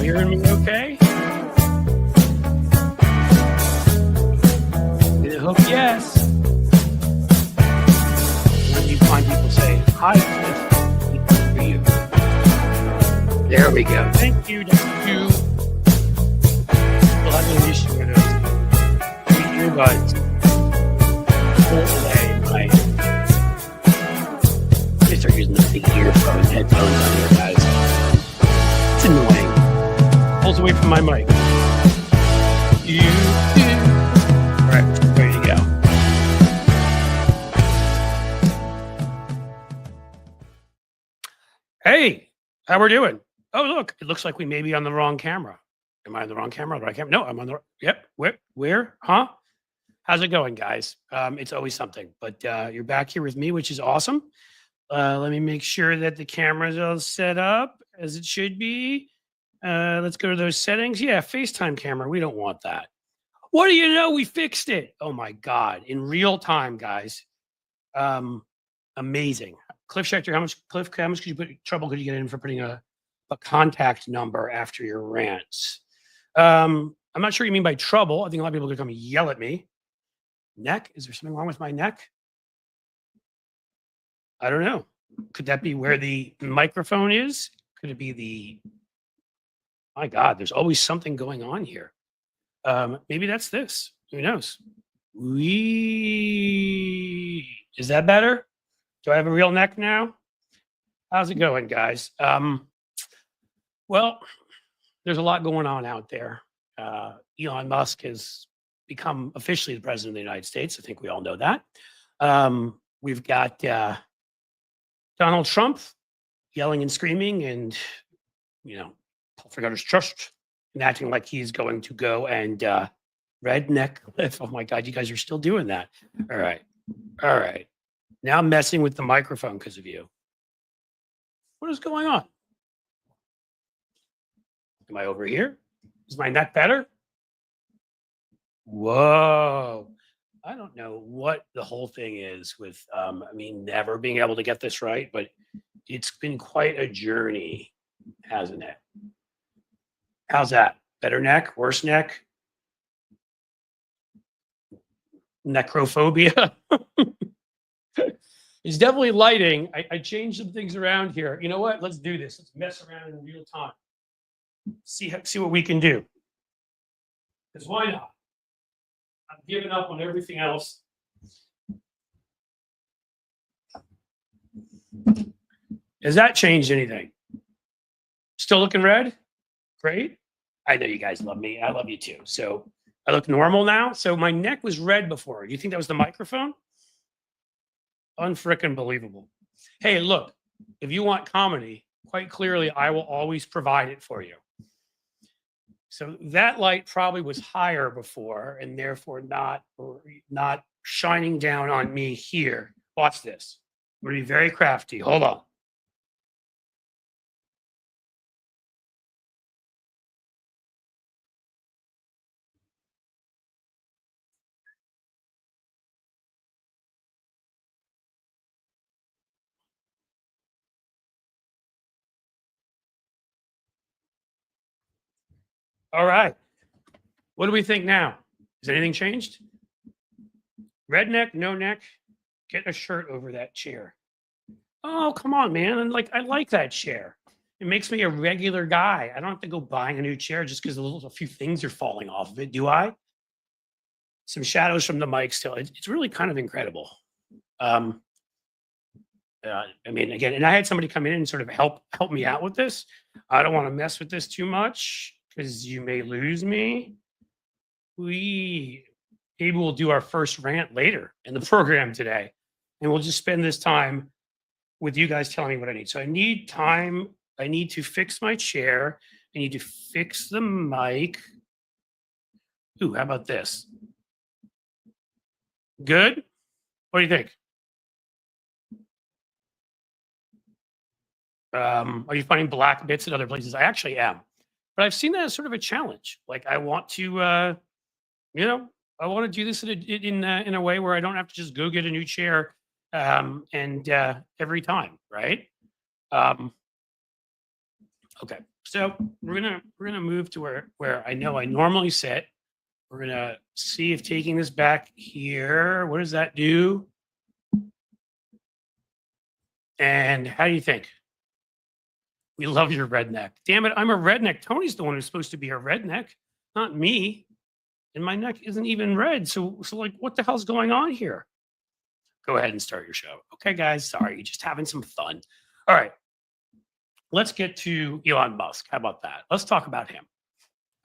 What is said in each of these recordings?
hearing me okay? I hope yes. When you find people say, hi, Cliff, for you. There we go. Thank you. Thank you. We'll have an issue with those earbuds. Pull away, right? They start using the big earphones, headphones on here, guys. It's annoying. Pulls away from my mic. All right, there you go. Hey, how we're doing? Oh, look, it looks like we may be on the wrong camera. Am I on the wrong camera? The right camera? No, I'm on the. Yep. Where? Huh? How's it going, guys? It's always something, but you're back here with me, which is awesome. Let me make sure that the camera's all set up as it should be. Let's go to those settings. Yeah, FaceTime camera. We don't want that. What do you know? We fixed it. Oh my God. In real time, guys. Amazing. Cliff Schechter, how much could you trouble could you get in for putting a contact number after your rants? I'm not sure what you mean by trouble. I think a lot of people are going to come and yell at me. Neck? Is there something wrong with my neck? I don't know. Could that be where the microphone is? Could it be the... My God, there's always something going on here. Maybe that's this. Who knows? Is that better? Do I have a real neck now? How's it going, guys? Well, there's a lot going on out there. Elon Musk has become officially the president of the United States. I think we all know that. We've got Donald Trump yelling and screaming and, forgot his trust and acting like he's going to go and redneck Cliff. Oh my God, you guys are still doing that. All right. Now I'm messing with the microphone because of you. What is going on? Am I over here? Is my neck better? Whoa. I don't know what the whole thing is with, never being able to get this right, but it's been quite a journey, hasn't it? How's that? Better neck? Worse neck? Necrophobia? It's definitely lighting. I changed some things around here. You know what? Let's do this. Let's mess around in real time. See what we can do. Because why not? I'm giving up on everything else. Has that changed anything? Still looking red? Great. I know you guys love me. I love you too. So I look normal now. So my neck was red before. Do you think that was the microphone? Unfrickin' believable. Hey, look, if you want comedy, quite clearly, I will always provide it for you. So that light probably was higher before and therefore not shining down on me here. Watch this. I'm going to be very crafty. Hold on. All right. What do we think now? Has anything changed? Red neck, no neck? Get a shirt over that chair. Oh, come on, man. I like that chair. It makes me a regular guy. I don't have to go buying a new chair just because a few things are falling off of it, do I? Some shadows from the mic still. It's really kind of incredible. Again, and I had somebody come in and sort of help me out with this. I don't want to mess with this too much because you may lose me. Maybe we'll do our first rant later in the program today, and we'll just spend this time with you guys telling me what I need. So I need time. I need to fix my chair. I need to fix the mic. Ooh, how about this? Good? What do you think? Are you finding black bits in other places? I actually am. But I've seen that as sort of a challenge. Like I want to, I want to do this in a way where I don't have to just go get a new chair every time, right? Okay. So we're gonna move to where I know I normally sit. We're gonna see if taking this back here, what does that do? And how do you think? We love your redneck. Damn it, I'm a redneck. Tony's the one who's supposed to be a redneck, not me. And my neck isn't even red. So like, what the hell's going on here? Go ahead and start your show. Okay, guys, sorry, just having some fun. All right, let's get to Elon Musk. How about that? Let's talk about him.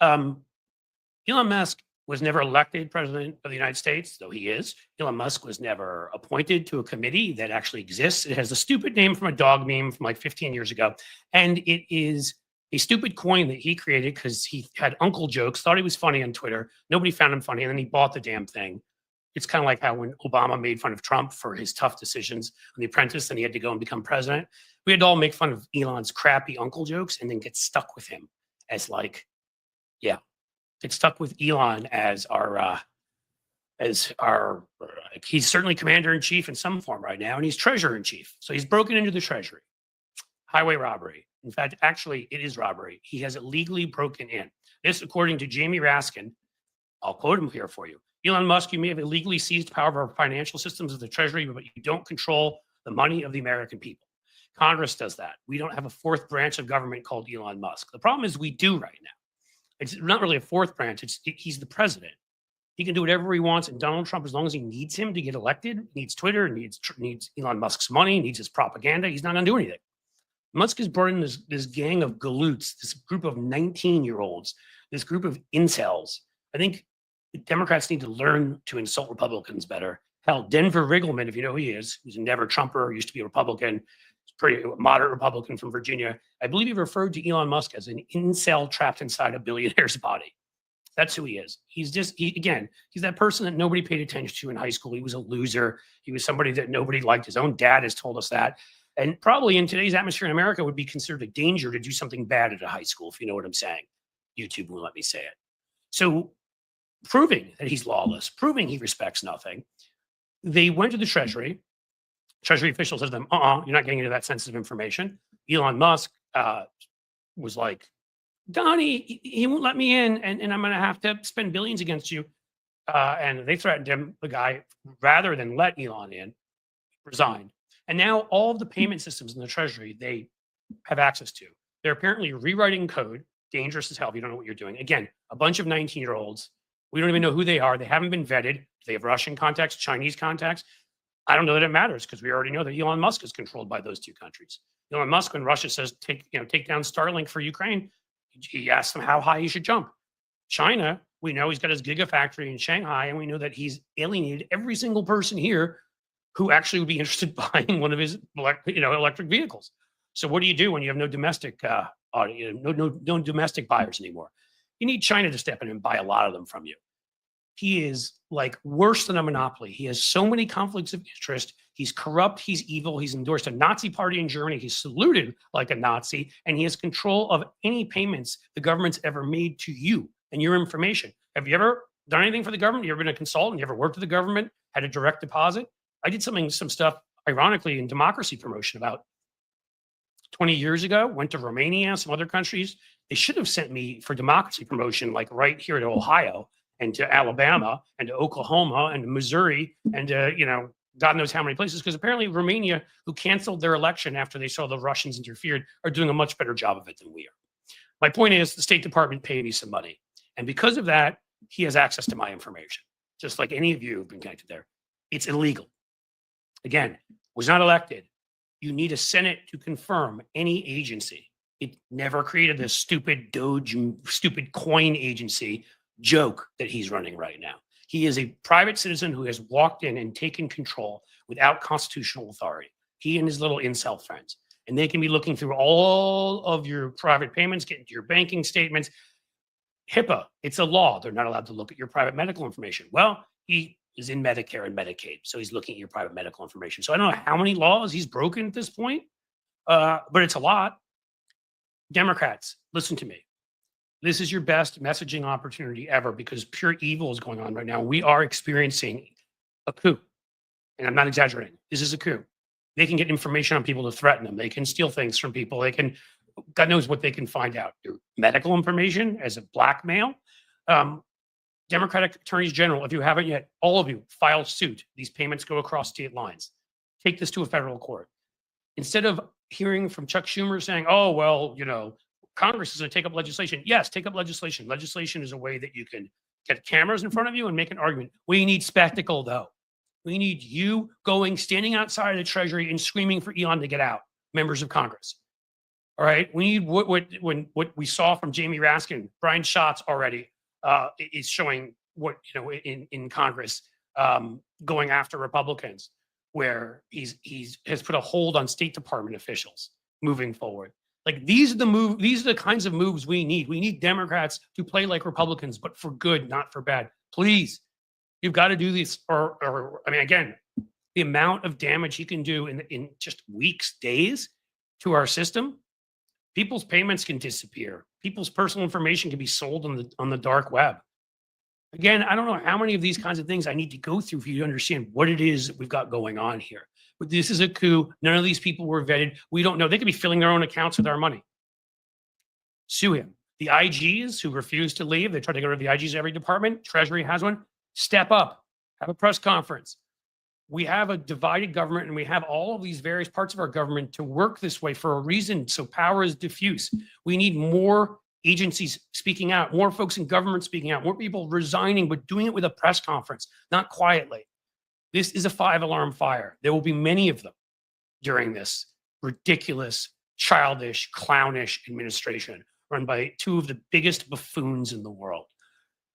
Elon Musk was never elected president of the United States, though he is. Elon Musk was never appointed to a committee that actually exists. It has a stupid name from a dog meme from like 15 years ago. And it is a stupid coin that he created because he had uncle jokes, thought he was funny on Twitter. Nobody found him funny, and then he bought the damn thing. It's kind of like how when Obama made fun of Trump for his tough decisions on The Apprentice, and he had to go and become president. We had to all make fun of Elon's crappy uncle jokes and then get stuck with him as like, yeah, get stuck with Elon as our he's certainly commander in chief in some form right now, and he's treasurer in chief. So he's broken into the treasury, highway robbery. In fact, actually, it is robbery. He has illegally broken in. This, according to Jamie Raskin, I'll quote him here for you. Elon Musk, you may have illegally seized power of our financial systems of the treasury, but you don't control the money of the American people. Congress does that. We don't have a fourth branch of government called Elon Musk. The problem is we do right now. It's not really a fourth branch. He's the president. He can do whatever he wants. And Donald Trump, as long as he needs him to get elected, needs Twitter, needs Elon Musk's money, needs his propaganda, he's not going to do anything. Musk has brought in this gang of galoots, this group of 19-year-olds, this group of incels. I think Democrats need to learn to insult Republicans better. Hell, Denver Riggleman, if you know who he is, who's a never Trumper, used to be a Republican, he's pretty moderate Republican from Virginia. I believe he referred to Elon Musk as an incel trapped inside a billionaire's body. That's who he is. He's that person that nobody paid attention to in high school. He was a loser. He was somebody that nobody liked. His own dad has told us that. And probably in today's atmosphere in America would be considered a danger to do something bad at a high school, if you know what I'm saying. YouTube won't let me say it. So proving that he's lawless, proving he respects nothing, they went to the Treasury. Treasury officials said to them, you're not getting into that sensitive information. Elon Musk was like, Donnie, he won't let me in, and I'm going to have to spend billions against you. And they threatened him, the guy, rather than let Elon in, resigned. And now all of the payment systems in the Treasury, they have access to. They're apparently rewriting code, dangerous as hell if you don't know what you're doing. Again, a bunch of 19-year-olds. We don't even know who they are. They haven't been vetted. Do they have Russian contacts, Chinese contacts? I don't know that it matters because we already know that Elon Musk is controlled by those two countries. Elon Musk, when Russia says take down Starlink for Ukraine, he asks them how high he should jump. China, we know he's got his gigafactory in Shanghai, and we know that he's alienated every single person here who actually would be interested in buying one of his electric vehicles. So what do you do when you have no domestic no domestic buyers anymore? You need China to step in and buy a lot of them from you. He is like worse than a monopoly. He has so many conflicts of interest. He's corrupt. He's evil. He's endorsed a Nazi party in Germany. He's saluted like a Nazi, and he has control of any payments the government's ever made to you and your information. Have you ever done anything for the government? You ever been a consultant? You ever worked with the government? Had a direct deposit? I did some stuff, ironically, in democracy promotion about 20 years ago. Went to Romania, some other countries. They should have sent me for democracy promotion, like right here to Ohio and to Alabama and to Oklahoma and to Missouri and to, God knows how many places, because apparently Romania, who canceled their election after they saw the Russians interfered, are doing a much better job of it than we are. My point is the State Department paid me some money. And because of that, he has access to my information, just like any of you who've been connected there. It's illegal. Again, was not elected. You need a Senate to confirm any agency. It never created this stupid Doge, stupid coin agency joke that he's running right now. He is a private citizen who has walked in and taken control without constitutional authority. He and his little incel friends. And they can be looking through all of your private payments, getting to your banking statements. HIPAA, it's a law. They're not allowed to look at your private medical information. Well, he is in Medicare and Medicaid, so he's looking at your private medical information. So I don't know how many laws he's broken at this point, but it's a lot. Democrats, listen to me. This is your best messaging opportunity ever because pure evil is going on right now. We are experiencing a coup, and I'm not exaggerating. This is a coup. They can get information on people to threaten them. They can steal things from people. They can God knows what they can find out. Your medical information as a blackmail. Um, Democratic attorneys general, if you haven't yet, all of you file suit. These payments go across state lines. Take this to a federal court. Instead of hearing from Chuck Schumer saying, oh, well, Congress is going to take up legislation. Yes, take up legislation. Legislation is a way that you can get cameras in front of you and make an argument. We need spectacle, though. We need you standing outside of the Treasury and screaming for Elon to get out, members of Congress. All right. We need what we saw from Jamie Raskin, Brian Schatz already is showing what, in Congress going after Republicans, where he's has put a hold on State Department officials moving forward. Like these are the kinds of moves we need. We need Democrats to play like Republicans, but for good, not for bad. Please, you've got to do this. Or I mean, again, the amount of damage he can do in just weeks, days to our system. People's payments can disappear. People's personal information can be sold on the dark web. Again, I don't know how many of these kinds of things I need to go through for you to understand what it is that we've got going on here. But this is a coup. None of these people were vetted. We don't know. They could be filling their own accounts with our money. Sue him. The IGs who refuse to leave, they try to get rid of the IGs in every department. Treasury has one. Step up. Have a press conference. We have a divided government, and we have all of these various parts of our government to work this way for a reason. So power is diffuse. We need more agencies speaking out, more folks in government speaking out, more people resigning, but doing it with a press conference, not quietly. This is a 5-alarm fire. There will be many of them during this ridiculous, childish, clownish administration run by two of the biggest buffoons in the world.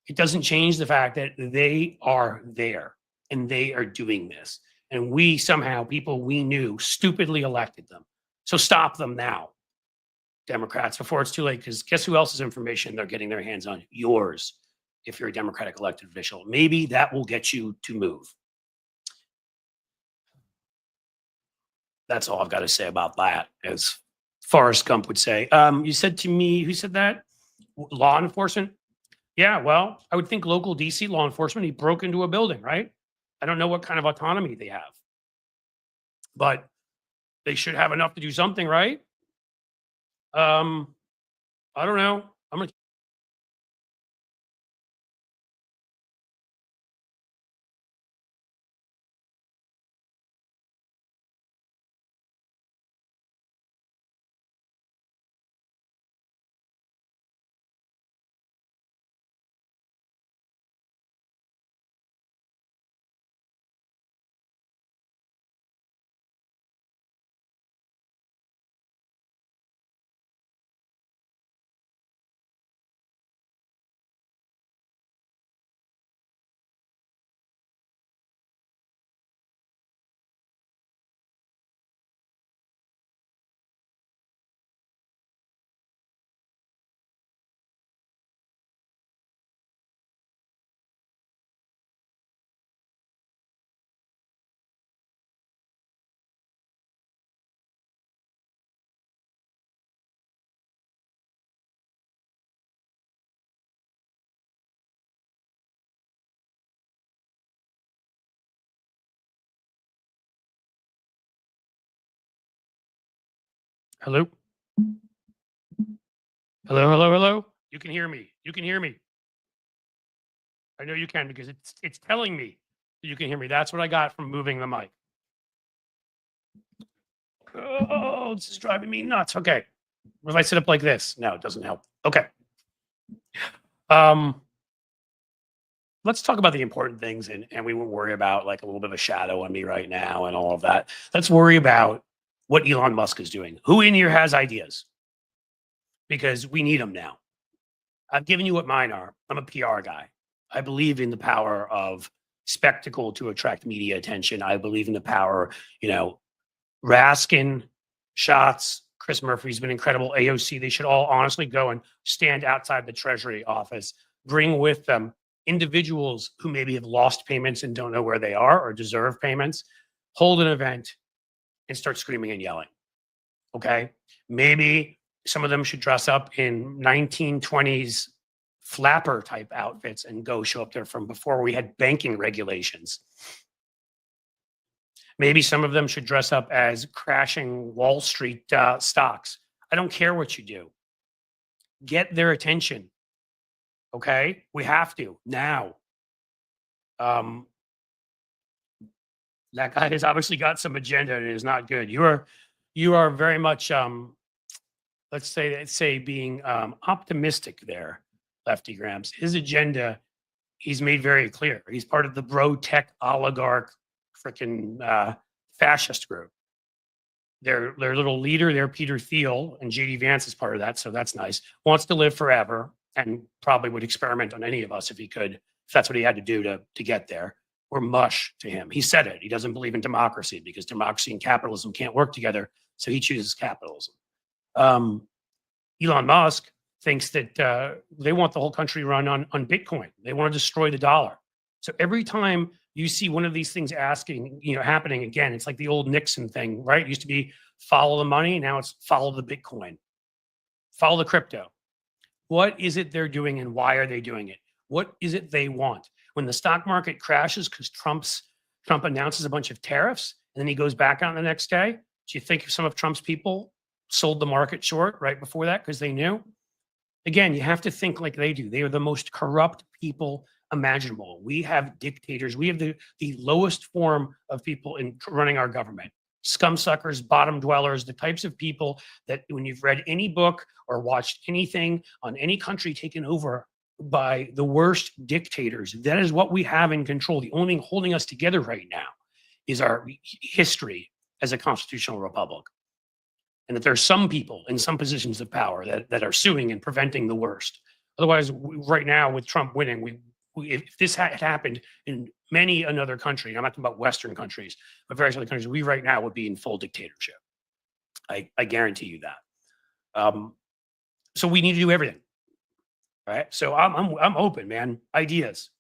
It doesn't change the fact that they are there and they are doing this. And we somehow, people we knew, stupidly elected them. So stop them now, Democrats, before it's too late, because guess who else's information they're getting their hands on? Yours, if you're a Democratic elected official. Maybe that will get you to move. That's all I've got to say about that, as Forrest Gump would say. You said to me, who said that? Law enforcement? Yeah, well, I would think local DC law enforcement, he broke into a building, right? I don't know what kind of autonomy they have, but they should have enough to do something, right? I don't know. I'm gonna. Hello? Hello, hello, hello? You can hear me. You can hear me. I know you can because it's telling me that you can hear me. That's what I got from moving the mic. Oh, this is driving me nuts. Okay. What if I sit up like this? No, it doesn't help. Okay. Let's talk about the important things, and we won't worry about like a little bit of a shadow on me right now and all of that. Let's worry about what Elon Musk is doing. Who in here has ideas? Because we need them now. I've given you what mine are. I'm a PR guy. I believe in the power of spectacle to attract media attention. I believe in the power, Raskin, Schatz, Chris Murphy's been incredible. AOC, they should all honestly go and stand outside the Treasury office, bring with them individuals who maybe have lost payments and don't know where they are or deserve payments, hold an event and start screaming and yelling. Okay. Maybe some of them should dress up in 1920s flapper type outfits and go show up there from before we had banking regulations. Maybe some of them should dress up as crashing Wall Street stocks. I don't care what you do. Get their attention. Okay? We have to now. Um, that guy has obviously got some agenda and it is not good. You are very much let's say being optimistic there, Lefty Grams. His agenda, he's made very clear. He's part of the bro tech oligarch freaking fascist group. Their little leader there, Peter Thiel, and JD Vance is part of that, so that's nice. Wants to live forever and probably would experiment on any of us if he could, if that's what he had to do to get there. We're mush to him. He said it. He doesn't believe in democracy because democracy and capitalism can't work together, so he chooses capitalism. Elon Musk thinks that they want the whole country run on Bitcoin. They want to destroy the dollar. So every time you see one of these things happening again, it's like the old Nixon thing, right? It used to be follow the money. Now it's follow the Bitcoin, follow the crypto. What is it they're doing and why are they doing it? What is it they want? When the stock market crashes because Trump announces a bunch of tariffs and then he goes back on the next day, do you think some of Trump's people sold the market short right before that because they knew? Again, you have to think like they do. They are the most corrupt people imaginable. We have dictators. We have the lowest form of people in running our government. Scumsuckers, bottom dwellers, the types of people that when you've read any book or watched anything on any country taken over by the worst dictators, that is what we have in control. The only thing holding us together right now is our history as a constitutional republic. And that there are some people in some positions of power that are suing and preventing the worst. Otherwise, right now with Trump winning, if this had happened in many another country, I'm not talking about Western countries, but various other countries, we right now would be in full dictatorship. I guarantee you that. So we need to do everything, right? So I'm open, man. Ideas.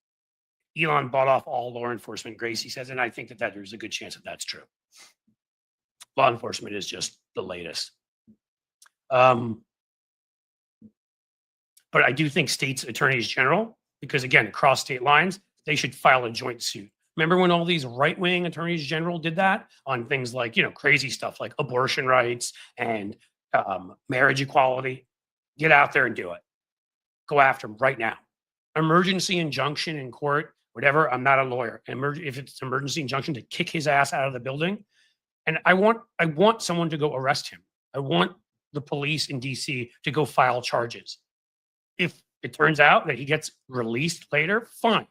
Elon bought off all law enforcement, Gracie says, and I think that there's a good chance that that's true. Law enforcement is just the latest. But I do think states' attorneys general, because again, across state lines, they should file a joint suit. Remember when all these right-wing attorneys general did that on things like, crazy stuff like abortion rights and marriage equality? Get out there and do it. Go after them right now. Emergency injunction in court, whatever. I'm not a lawyer. If it's emergency injunction, to kick his ass out of the building. And I want someone to go arrest him. I want the police in DC to go file charges. If it turns out that he gets released later, fine.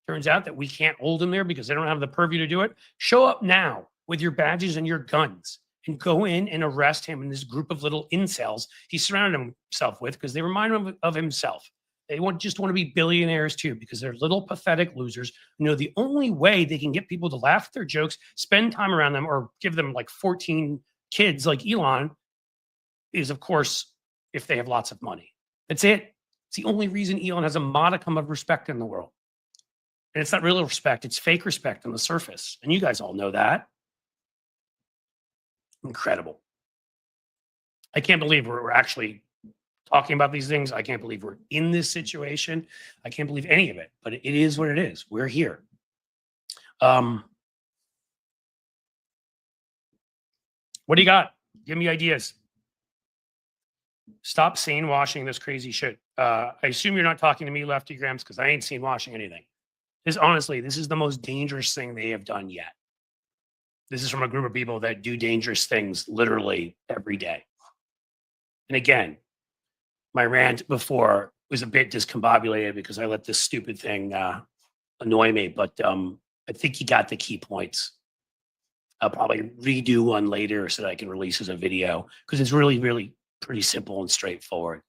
Turns out that we can't hold him there because they don't have the purview to do it. Show up now with your badges and your guns and go in and arrest him and this group of little incels he surrounded himself with because they remind him of himself. They just want to be billionaires too because they're little pathetic losers who know the only way they can get people to laugh at their jokes, spend time around them, or give them like 14 kids like Elon is, of course, if they have lots of money. That's it. It's the only reason Elon has a modicum of respect in the world. And it's not real respect. It's fake respect on the surface. And you guys all know that. Incredible. I can't believe we're actually talking about these things. I can't believe we're in this situation. I can't believe any of it, but it is what it is. We're here. What do you got? Give me ideas. Stop sane washing this crazy shit. I assume you're not talking to me, Lefty Grams, because I ain't seen washing anything. Honestly, this is the most dangerous thing they have done yet. This is from a group of people that do dangerous things literally every day. And again, my rant before was a bit discombobulated because I let this stupid thing annoy me, but I think you got the key points. I'll probably redo one later so that I can release as a video because it's really, really pretty simple and straightforward.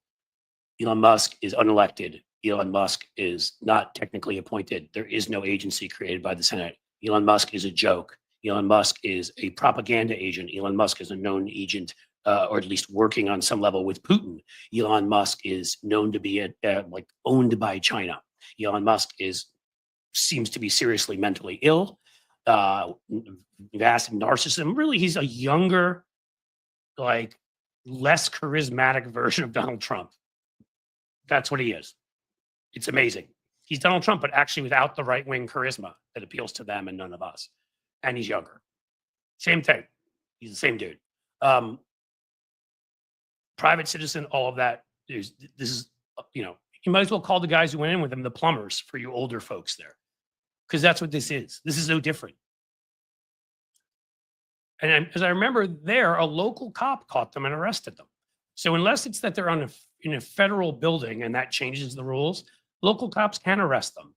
Elon Musk is unelected. Elon Musk is not technically appointed. There is no agency created by the Senate. Elon Musk is a joke. Elon Musk is a propaganda agent. Elon Musk is a known agent, or at least working on some level with Putin. Elon Musk is known to be like owned by China. Elon Musk seems to be seriously mentally ill, vast narcissism. Really, he's a younger, like less charismatic version of Donald Trump. That's what he is. It's amazing. He's Donald Trump, but actually without the right-wing charisma that appeals to them and none of us. And he's younger. Same thing. He's the same dude. private citizen, all of that this is, you might as well call the guys who went in with them the plumbers for you older folks there, because that's what this is. This is no different. And as I remember there, a local cop caught them and arrested them. So unless it's that they're in a federal building and that changes the rules, local cops can arrest them.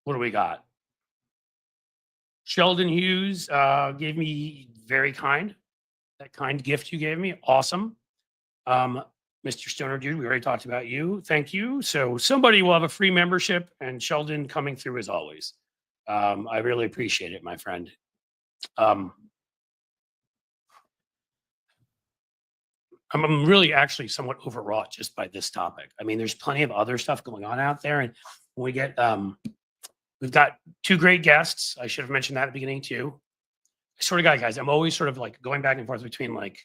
What do we got? Sheldon Hughes gave me that kind gift you gave me. Awesome. Mr. Stoner Dude, we already talked about you. Thank you. So somebody will have a free membership, and Sheldon coming through as always. I really appreciate it, my friend. I'm really actually somewhat overwrought just by this topic. I mean, there's plenty of other stuff going on out there, and when we get we've got two great guests. I should have mentioned that at the beginning too. I sort of got, guys, I'm always sort of like going back and forth between like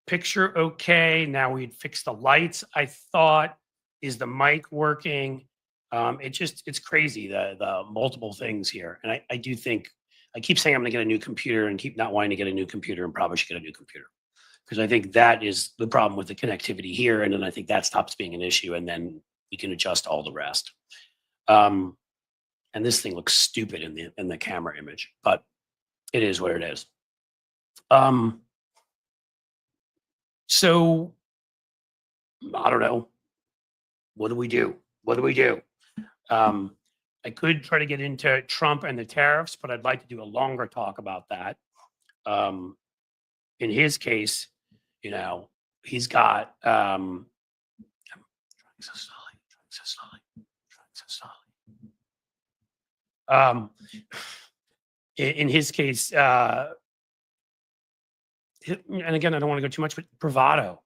picture okay, now we'd fix the lights, I thought, is the mic working? It's crazy, the multiple things here. And I do think, I keep saying I'm gonna get a new computer and keep not wanting to get a new computer, and probably should get a new computer, because I think that is the problem with the connectivity here. And then I think that stops being an issue, and then you can adjust all the rest. And this thing looks stupid in the camera image, but it is what it is. So I don't know. What do we do? I could try to get into Trump and the tariffs, but I'd like to do a longer talk about that. In his case, he's got I'm trying so slowly. In his case, and again, I don't want to go too much, but bravado,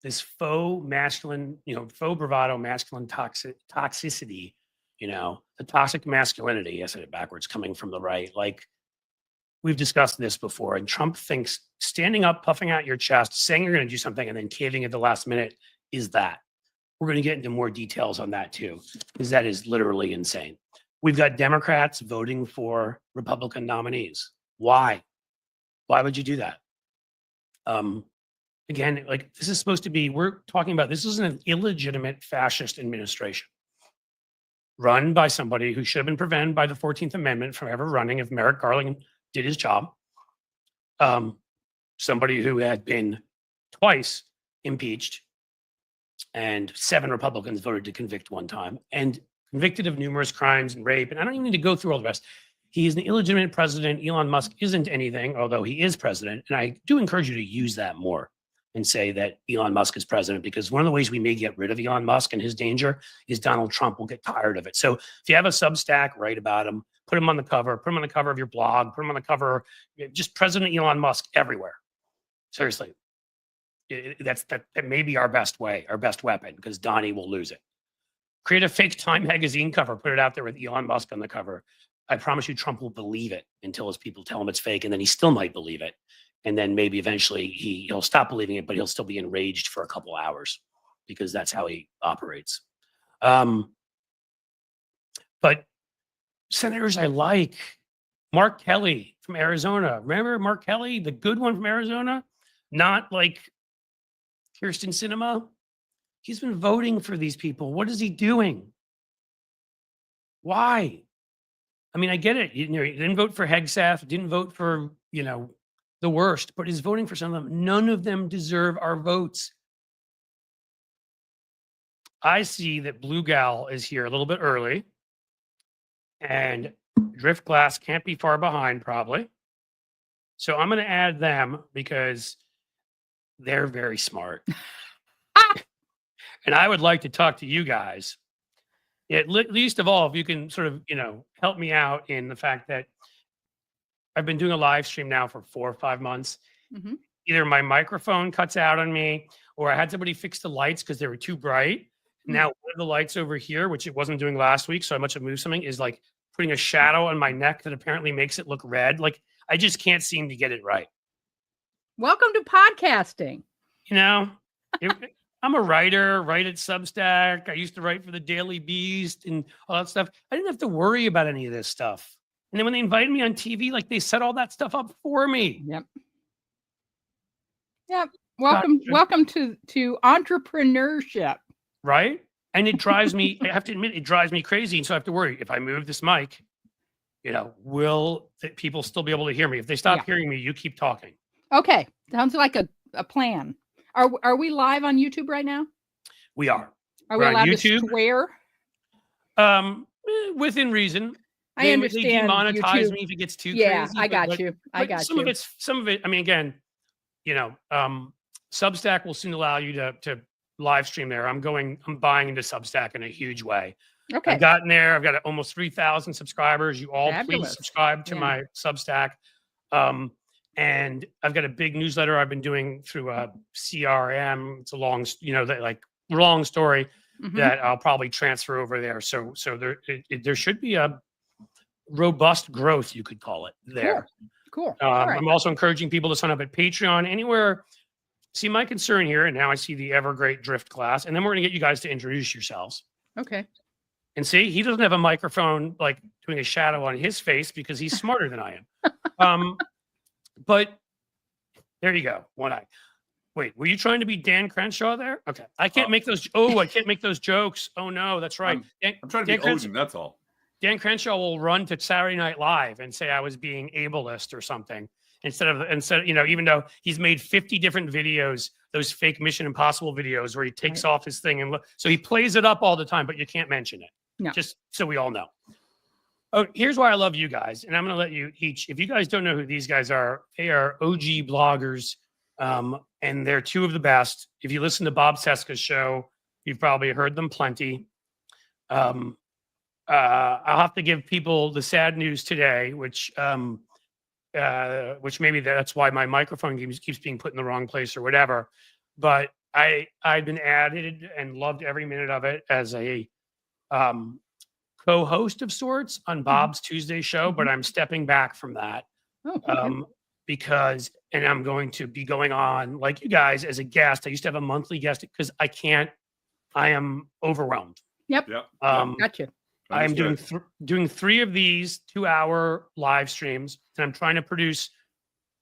this faux masculine, faux bravado, masculine toxicity, the toxic masculinity, I said it backwards, coming from the right. Like, we've discussed this before, and Trump thinks standing up, puffing out your chest, saying you're going to do something, and then caving at the last minute is that. We're going to get into more details on that too, because that is literally insane. We've got Democrats voting for Republican nominees. Why? Why would you do that? Again, like, this is supposed to be, we're talking about, this is an illegitimate fascist administration run by somebody who should have been prevented by the 14th Amendment from ever running if Merrick Garland did his job. Somebody who had been twice impeached, and 7 Republicans voted to convict one time, and convicted of numerous crimes and rape. And I don't even need to go through all the rest. He is an illegitimate president. Elon Musk isn't anything, although he is president. And I do encourage you to use that more and say that Elon Musk is president, because one of the ways we may get rid of Elon Musk and his danger is Donald Trump will get tired of it. So if you have a Substack, write about him, put him on the cover of your blog, put him on the cover, just President Elon Musk everywhere. Seriously. That may be our best way, our best weapon, because Donnie will lose it. Create a fake Time magazine cover, put it out there with Elon Musk on the cover. I promise you Trump will believe it until his people tell him it's fake, and then he still might believe it. And then maybe eventually he'll stop believing it, but he'll still be enraged for a couple hours, because that's how he operates. But senators I like, Mark Kelly from Arizona. Remember Mark Kelly, the good one from Arizona? Not like Kirsten Sinema. He's been voting for these people. What is he doing? Why? I mean, I get it. He didn't vote for Hegseth, didn't vote for, the worst, but he's voting for some of them. None of them deserve our votes. I see that Blue Gal is here a little bit early, and Drift Glass can't be far behind, probably. So I'm going to add them because they're very smart. And I would like to talk to you guys. At least of all, if you can sort of, help me out in the fact that I've been doing a live stream now for 4 or 5 months. Mm-hmm. Either my microphone cuts out on me, or I had somebody fix the lights because they were too bright. Mm-hmm. Now, one of the lights over here, which it wasn't doing last week, so I must have moved something, is like putting a shadow on my neck that apparently makes it look red. Like, I just can't seem to get it right. Welcome to podcasting. I'm a writer, write at Substack. I used to write for the Daily Beast and all that stuff. I didn't have to worry about any of this stuff. And then when they invited me on TV, like they set all that stuff up for me. Yep. Yep. Welcome to entrepreneurship. Right. And it drives me, I have to admit, it drives me crazy. And so I have to worry, if I move this mic, will people still be able to hear me? If they stop hearing me, you keep talking. Okay. Sounds like a plan. Are we live on YouTube right now? We are. Are we allowed to swear? Within reason. I understand. They demonetize me if it gets too crazy. Yeah, I got you. Some of it. I mean, again, Substack will soon allow you to live stream there. I'm buying into Substack in a huge way. Okay. I've gotten there. I've got almost 3,000 subscribers. You all please subscribe to my Substack. And I've got a big newsletter I've been doing through a CRM. It's a long, long story that I'll probably transfer over there. So there should be a robust growth, you could call it, there. Cool. I'm also encouraging people to sign up at Patreon, anywhere. See, my concern here, and now I see the ever great drift class, and then we're going to get you guys to introduce yourselves. Okay. And see, he doesn't have a microphone like doing a shadow on his face because he's smarter than I am. But there you go. One eye. Wait, were you trying to be Dan Crenshaw there? Okay. I can't make those. I can't make those jokes. Oh no, that's right. I'm trying to be Odin. That's all. Dan Crenshaw will run to Saturday Night Live and say I was being ableist or something instead of, even though he's made 50 different videos, those fake Mission Impossible videos where he takes off his thing and so he plays it up all the time, but you can't mention it. No. Just so we all know. Oh, here's why I love you guys. And I'm going to let you each, if you guys don't know who these guys are, they are OG bloggers. And they're two of the best. If you listen to Bob Seska's show, you've probably heard them plenty. I'll have to give people the sad news today, which maybe that's why my microphone keeps being put in the wrong place or whatever. But I've been added and loved every minute of it as a co-host of sorts on Bob's Tuesday show, but I'm stepping back from that. Because I'm going to be going on like you guys as a guest. I used to have a monthly guest because I am overwhelmed. Yep. Gotcha. I am doing 3 of these 2-hour live streams, and I'm trying to produce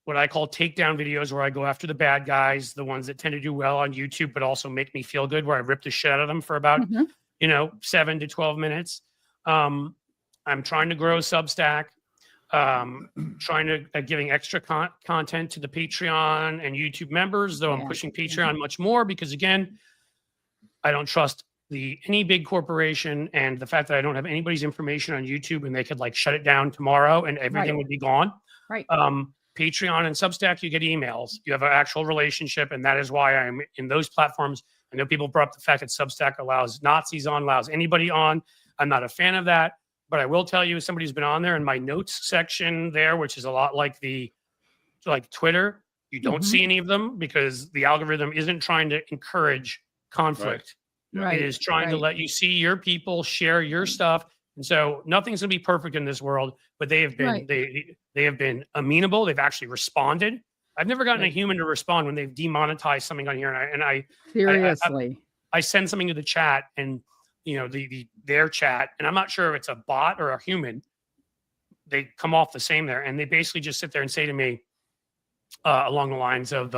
what I call takedown videos where I go after the bad guys, the ones that tend to do well on YouTube, but also make me feel good, where I rip the shit out of them for about, 7 to 12 minutes. I'm trying to grow Substack. Trying to giving extra content to the Patreon and YouTube members, though I'm pushing Patreon much more because, again, I don't trust any big corporation, and the fact that I don't have anybody's information on YouTube and they could shut it down tomorrow and everything would be gone. Right. Patreon and Substack, you get emails. You have an actual relationship, and that is why I'm in those platforms. I know people brought up the fact that Substack allows Nazis on, allows anybody on. I'm not a fan of that. But I will tell you, as somebody who's been on there in my notes section there, which is a lot like Twitter, you don't see any of them because the algorithm isn't trying to encourage conflict. It is trying to let you see your people, share your stuff. And so nothing's going to be perfect in this world, but they have been they have been amenable. They've actually responded. I've never gotten a human to respond when they've demonetized something on here. And I seriously, I send something to the chat and their chat, and I'm not sure if it's a bot or a human. They come off the same there, and they basically just sit there and say to me along the lines of,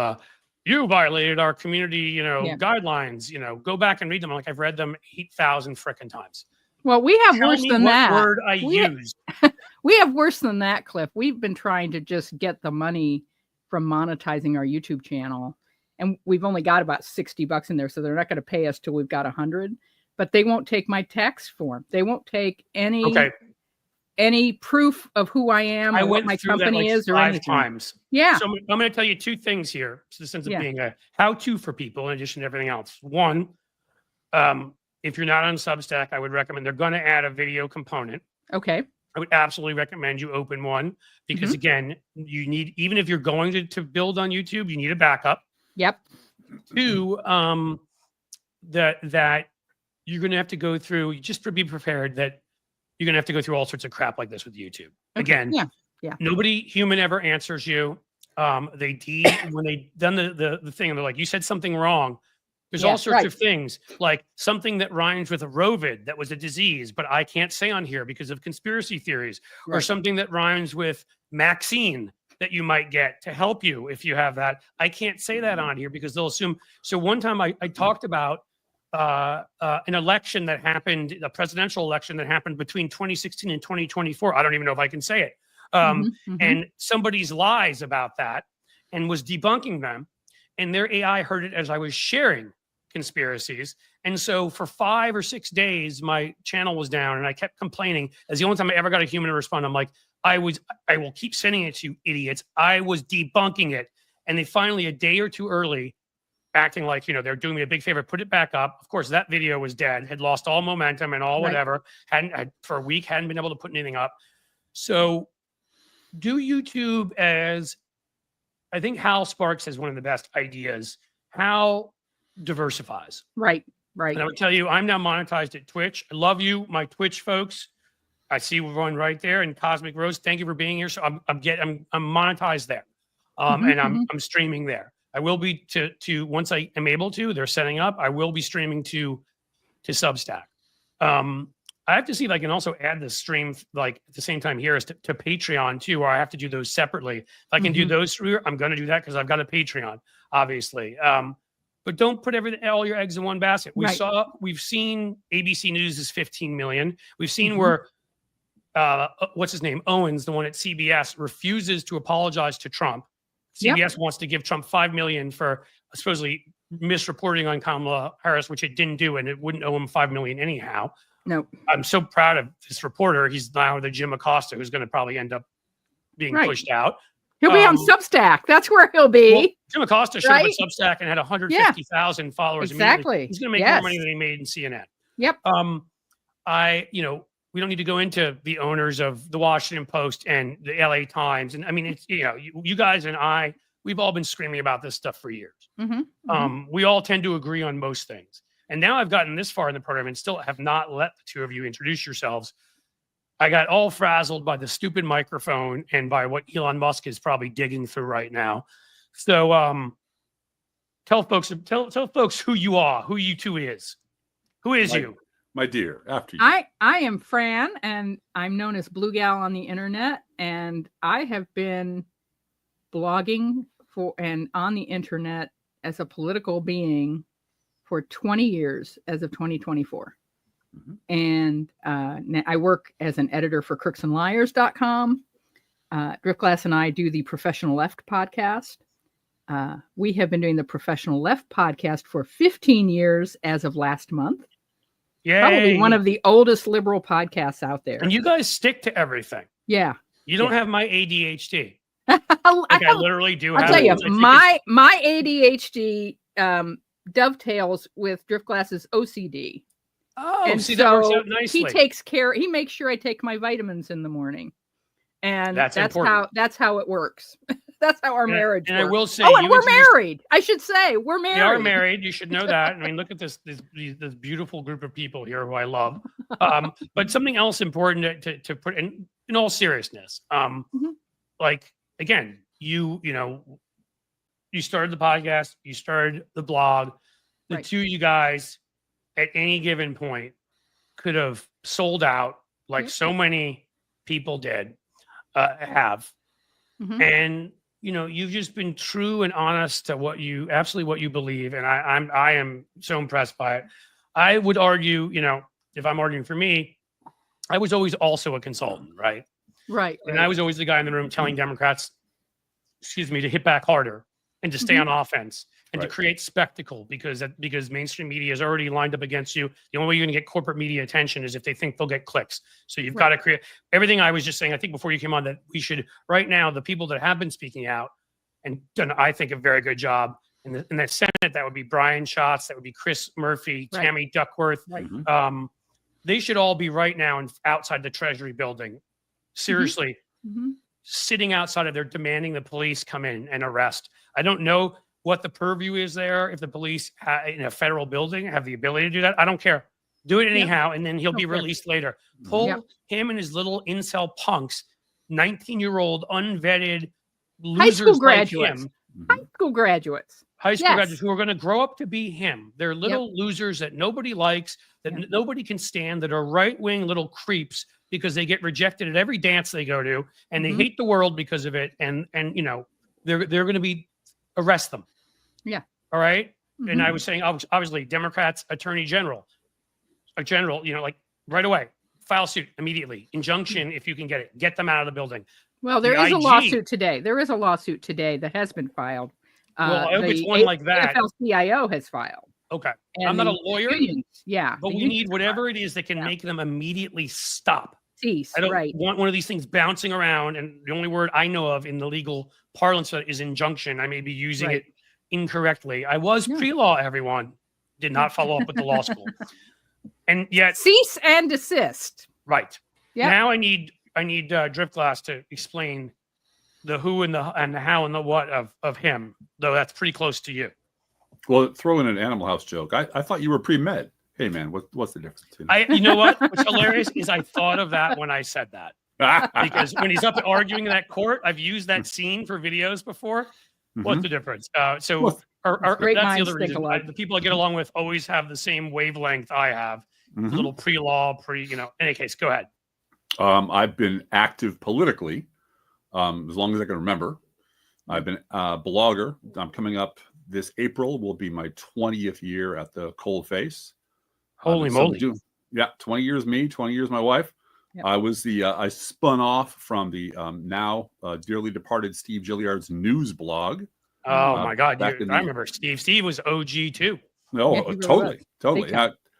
you violated our community, guidelines, go back and read them. I'm like, I've read them 8,000 frickin' times. Well, we have worse than that. What word I use. We have worse than that, Cliff. We've been trying to just get the money from monetizing our YouTube channel, and we've only got about $60 in there, so they're not going to pay us till we've got 100. But they won't take my tax form. They won't take any proof of who I am or what my company is or anything. 5 times. Yeah. So I'm going to tell you 2 things here. So this ends up being a how-to for people in addition to everything else. One, if you're not on Substack, I would recommend they're going to add a video component. Okay. I would absolutely recommend you open one because, again, you need, even if you're going to build on YouTube, you need a backup. Yep. 2, that you're going to have to go through, just to be prepared that you're going to have to go through all sorts of crap like this with YouTube. Again, nobody human ever answers you. When they done the thing, and they're like, you said something wrong. There's Yeah, all sorts right. of things, like something that rhymes with a rovid that was a disease, but I can't say on here because of conspiracy theories, or Right. something that rhymes with Maxine that you might get to help you if you have that. I can't say that on here because they'll assume. So one time I talked about an election that happened, a presidential election that happened between 2016 and 2024. I don't even know if I can say it. And somebody's lies about that and was debunking them. And their AI heard it as I was sharing conspiracies. And so for 5 or 6 days, my channel was down and I kept complaining. As the only time I ever got a human to respond, I'm like, I will keep sending it to you idiots. I was debunking it. And they finally, a day or two early, acting like, they're doing me a big favor, put it back up. Of course, that video was dead, had lost all momentum and all whatever, for a week, hadn't been able to put anything up. So do YouTube as, I think Hal Sparks has one of the best ideas. How diversifies. Right. And I would tell you, I'm now monetized at Twitch. I love you, my Twitch folks. I see everyone right there. And Cosmic Rose, thank you for being here. So I'm monetized there, and I'm streaming there. I will be to once I am able to. They're setting up. I will be streaming to Substack. I have to see if I can also add the stream like at the same time here as to Patreon too, or I have to do those separately. If I can do those through, I'm going to do that because I've got a Patreon, obviously. But don't put all your eggs in one basket. We've seen ABC News is 15 million. We've seen where what's his name, Owens, the one at CBS, refuses to apologize to Trump. CBS wants to give Trump $5 million for supposedly misreporting on Kamala Harris, which it didn't do, and it wouldn't owe him $5 million anyhow. No, I'm so proud of this reporter. He's now the Jim Acosta, who's going to probably end up being pushed out. He'll be on Substack. That's where he'll be. Well, Jim Acosta should have put Substack and had 150,000 followers. Exactly. He's going to make more money than he made in CNN. Yep. We don't need to go into the owners of the Washington Post and the LA Times. And I mean, it's, you guys and I, we've all been screaming about this stuff for years. We all tend to agree on most things. And now I've gotten this far in the program and still have not let the two of you introduce yourselves. I got all frazzled by the stupid microphone and by what Elon Musk is probably digging through right now. So tell folks who you are, who you two is. Who is you? My dear, after you. I am Fran, and I'm known as Blue Gal on the internet, and I have been blogging and on the internet as a political being for 20 years as of 2024. And I work as an editor for crooksandliars.com. Driftglass and I do the Professional Left podcast. We have been doing the Professional Left podcast for 15 years as of last month. Yay. Probably one of the oldest liberal podcasts out there. And you guys stick to everything. Yeah. You don't have my ADHD. I literally do have. I'll tell you, my ADHD dovetails with Driftglass's OCD. Oh, and see, so that works out nicely. He makes sure I take my vitamins in the morning. And that's how it works. That's how our marriage works. And I will say, and we're married. I should say we're married. We are married. You should know that. I mean, look at this beautiful group of people here who I love. But something else important to put in all seriousness. Like again, you started the podcast, you started the blog. The two of you guys at any given point could have sold out like so many people did have. And you've just been true and honest to what you believe, and I am so impressed by it. I would argue, if I'm arguing for me, I was always also a consultant, right? Right. And I was always the guy in the room telling Democrats, to hit back harder and to stay on offense and to create spectacle because mainstream media is already lined up against you. The only way you're going to get corporate media attention is if they think they'll get clicks. So you've got to create everything I was just saying. I think before you came on that we should right now, the people that have been speaking out and done, I think, a very good job in the Senate, that would be Brian Schatz, that would be Chris Murphy, Tammy Duckworth. They should all be right now outside the Treasury building. Seriously, sitting outside of there demanding the police come in and arrest. I don't know what the purview is there. If the police in a federal building have the ability to do that, I don't care. Do it anyhow, and then he'll be released later. Pull him and his little incel punks, 19-year-old unvetted losers high school like graduates. him. High school graduates. High school Yes. graduates who are going to grow up to be him. They're little losers that nobody likes, that nobody can stand, that are right-wing little creeps because they get rejected at every dance they go to, and they hate the world because of it. And you know, they're going to be arrest them. Yeah. All right. And I was saying, obviously, Democrats, attorney general, a general, you know, like right away, file suit immediately, injunction if you can get it, get them out of the building. Well, there The is a IG lawsuit today. There is a lawsuit today that has been filed. Well, I hope it's The one like that. AFL-CIO has filed. Okay. And I'm not a the lawyer, unions, yeah, but the we unions need have whatever it is that can make them immediately stop. cease. I don't Right. want one of these things bouncing around. And the only word I know of in the legal parlance is injunction. I may be using it incorrectly. I was pre-law, everyone. Did not follow up with the law school. And yet cease and desist. Right. Yeah. Now I need Driftglass to explain the who and the how and the what of him, though that's pretty close to you. Well, throw in an Animal House joke. I thought you were pre-med. Hey, man, what's the difference? You know what? What's hilarious is I thought of that when I said that. Because when he's up arguing in that court, I've used that scene for videos before. What's the difference? So that's the other reason. The people I get along with always have the same wavelength I have. A little pre-law, you know. In any case, go ahead. I've been active politically as long as I can remember. I've been a blogger. I'm coming up this April. Will be my 20th year at the Cold Face. Holy moly! 20 years me, 20 years my wife. Yep. I was I spun off from the now dearly departed Steve Gilliard's news blog. Oh my God! I remember Steve. Steve was OG too. No, Yeah, really totally.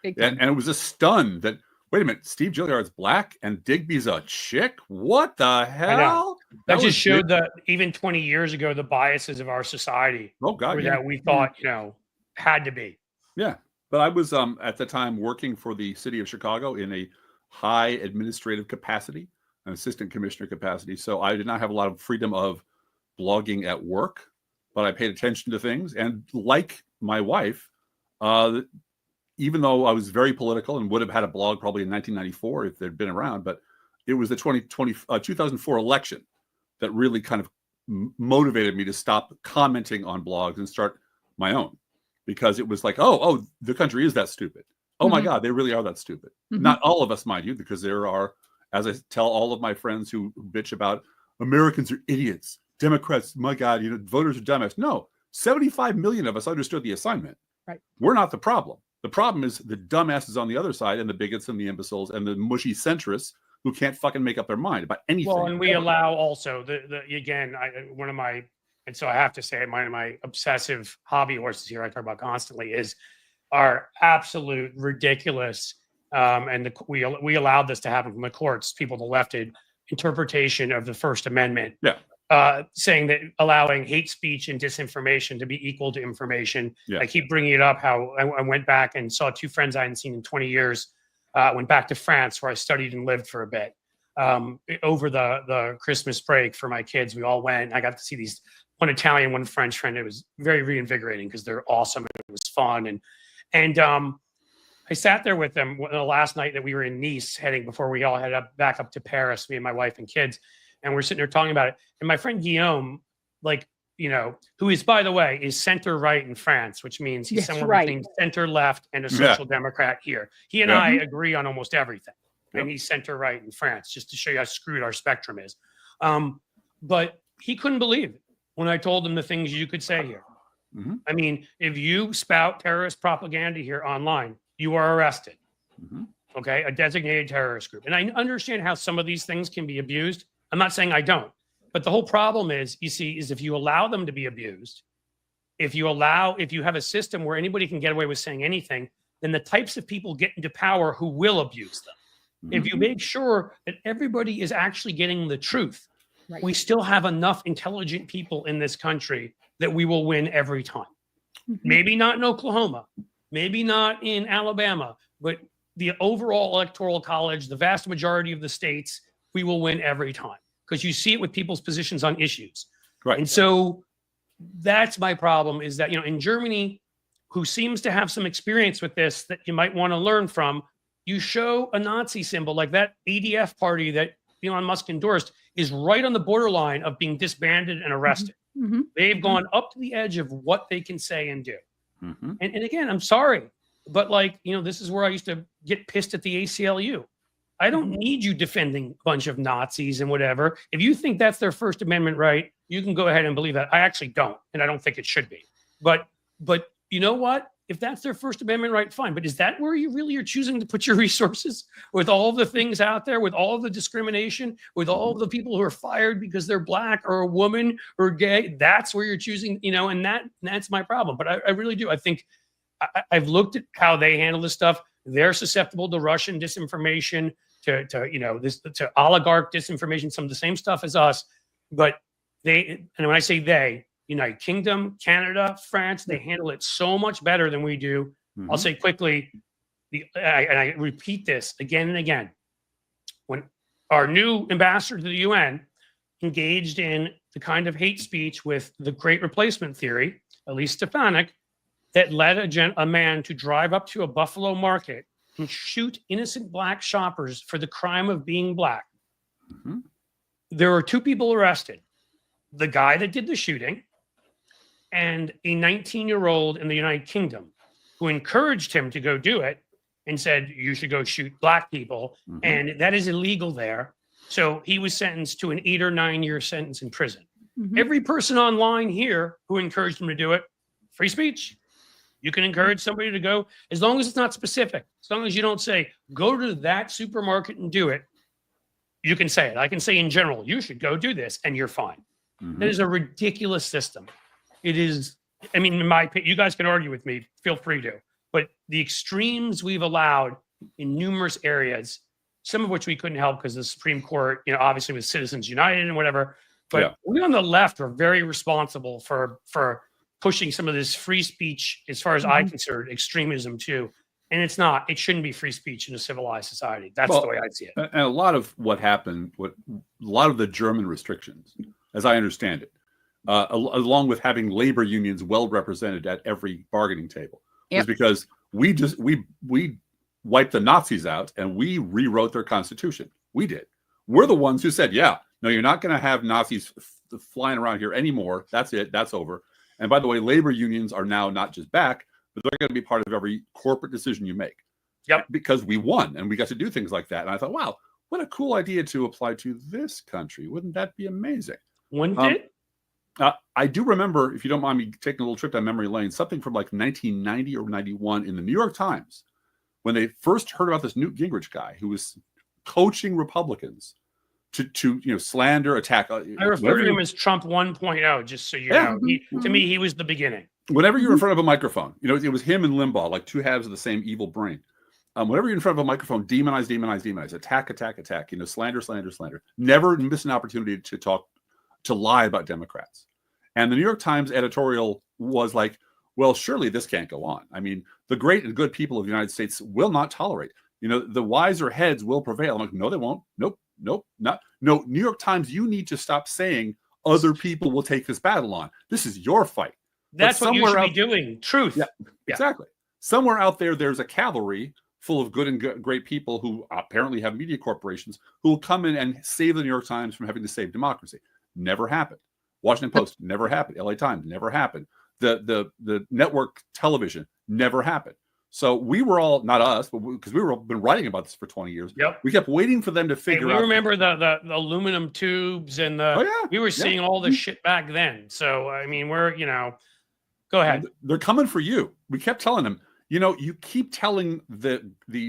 Big time. And it was a stun that, wait a minute, Steve Gilliard's black and Digby's a chick? What the hell? That just showed that even 20 years ago, the biases of our society. Oh God, that we thought, you know, had to be. Yeah. But I was at the time working for the city of Chicago in a high administrative capacity, an assistant commissioner capacity. So I did not have a lot of freedom of blogging at work, but I paid attention to things. And like my wife, even though I was very political and would have had a blog probably in 1994 if they'd been around, but it was the 2004 election that really kind of motivated me to stop commenting on blogs and start my own, because it was like, oh, the country is that stupid. Oh my God, they really are that stupid. Not all of us, mind you, because there are, as I tell all of my friends who bitch about Americans are idiots, Democrats, my God, you know, voters are dumbass. No, 75 million of us understood the assignment. Right. We're not the problem. The problem is the dumbasses on the other side and the bigots and the imbeciles and the mushy centrists who can't fucking make up their mind about anything. Well, and we allow also and so I have to say my obsessive hobby horses here I talk about constantly is our absolute ridiculous we allowed this to happen from the courts, people the left interpretation of the First Amendment. Yeah. Saying that allowing hate speech and disinformation to be equal to information. Yeah. I keep bringing it up how I went back and saw two friends I hadn't seen in 20 years. Went back to France where I studied and lived for a bit. Over the Christmas break for my kids, we all went. I got to see one Italian, one French friend. It was very reinvigorating because they're awesome and it was fun. And I sat there with them the last night that we were in Nice, heading before we all headed back up to Paris, me and my wife and kids. And we're sitting there talking about it. And my friend Guillaume, who is, by the way, is center right in France, which means he's somewhere between center left and a social democrat here. He and I agree on almost everything. And he's center right in France, just to show you how screwed our spectrum is. But he couldn't believe it when I told him the things you could say here. I mean, if you spout terrorist propaganda here online, you are arrested. Okay, a designated terrorist group. And I understand how some of these things can be abused. I'm not saying I don't, but the whole problem is, you see, is if you allow them to be abused, if you have a system where anybody can get away with saying anything, then the types of people get into power who will abuse them. If you make sure that everybody is actually getting the truth, we still have enough intelligent people in this country that we will win every time. Maybe not in Oklahoma, maybe not in Alabama, but the overall electoral college, the vast majority of the states, we will win every time, because you see it with people's positions on issues. Right. And so that's my problem, is that, in Germany, who seems to have some experience with this that you might want to learn from, you show a Nazi symbol like that ADF party that Elon Musk endorsed is right on the borderline of being disbanded and arrested. Mhm. They've gone up to the edge of what they can say and do. Mhm. And again, I'm sorry, but like, this is where I used to get pissed at the ACLU. I don't need you defending a bunch of Nazis and whatever. If you think that's their First Amendment right, you can go ahead and believe that. I actually don't, and I don't think it should be. But you know what? If that's their First Amendment right, fine. But is that where you really are choosing to put your resources, with all the things out there, with all the discrimination, with all the people who are fired because they're black or a woman or gay? That's where you're choosing, and that's my problem. But I really do. I think I've looked at how they handle this stuff. They're susceptible to Russian disinformation, to oligarch disinformation, some of the same stuff as us. But and when I say they, United Kingdom, Canada, France, they handle it so much better than we do. I'll say quickly, and I repeat this again and again. When our new ambassador to the UN engaged in the kind of hate speech with the Great Replacement theory, Elise Stefanik, that led a man to drive up to a Buffalo market and shoot innocent black shoppers for the crime of being black. There were 2 people arrested. The guy that did the shooting and a 19-year-old in the United Kingdom who encouraged him to go do it and said, you should go shoot black people. And that is illegal there. So he was sentenced to an 8 or 9 year sentence in prison. Every person online here who encouraged him to do it, free speech. You can encourage somebody to go, as long as it's not specific, as long as you don't say, go to that supermarket and do it. You can say it. I can say in general, you should go do this and you're fine. That is a ridiculous system. It is, in my opinion, you guys can argue with me, feel free to, but the extremes we've allowed in numerous areas, some of which we couldn't help because the Supreme Court, obviously with Citizens United and whatever, but we on the left are very responsible for pushing some of this free speech, as far as I consider extremism too. And it's not. It shouldn't be free speech in a civilized society. That's the way I see it. And a lot of what happened, a lot of the German restrictions, as I understand it, along with having labor unions well represented at every bargaining table, was because we wiped the Nazis out and we rewrote their constitution. We did. We're the ones who said, no, you're not going to have Nazis flying around here anymore. That's it. That's over. And by the way, labor unions are now not just back, but they're going to be part of every corporate decision you make. Because we won and we got to do things like that. And I thought, wow, what a cool idea to apply to this country. Wouldn't that be amazing? Wouldn't it? I do remember, if you don't mind me taking a little trip down memory lane, something from like 1990 or 91 in the New York Times, when they first heard about this Newt Gingrich guy who was coaching Republicans to slander, attack. I refer to him as Trump 1.0, just so you know. To me, he was the beginning. Whenever you're in front of a microphone, it was him and Limbaugh, like 2 halves of the same evil brain. Whenever you're in front of a microphone, demonize, attack, slander. Never miss an opportunity to lie about Democrats. And the New York Times editorial was like, well, surely this can't go on. I mean, the great and good people of the United States will not tolerate. The wiser heads will prevail. I'm like, no, they won't. Nope, not. No, New York Times, you need to stop saying other people will take this battle on. This is your fight. That's what you should be doing. Truth. Yeah, exactly. Somewhere out there, there's a cavalry full of good and great people who apparently have media corporations who will come in and save the New York Times from having to save democracy. Never happened. Washington Post, never happened. LA Times, never happened. The network television, never happened. So we were all, not us, but because we were been writing about this for 20 years. We kept waiting for them to figure out. We remember the aluminum tubes and we were seeing all this shit back then. So, I mean, we're, go ahead. They're coming for you. We kept telling them, you keep telling the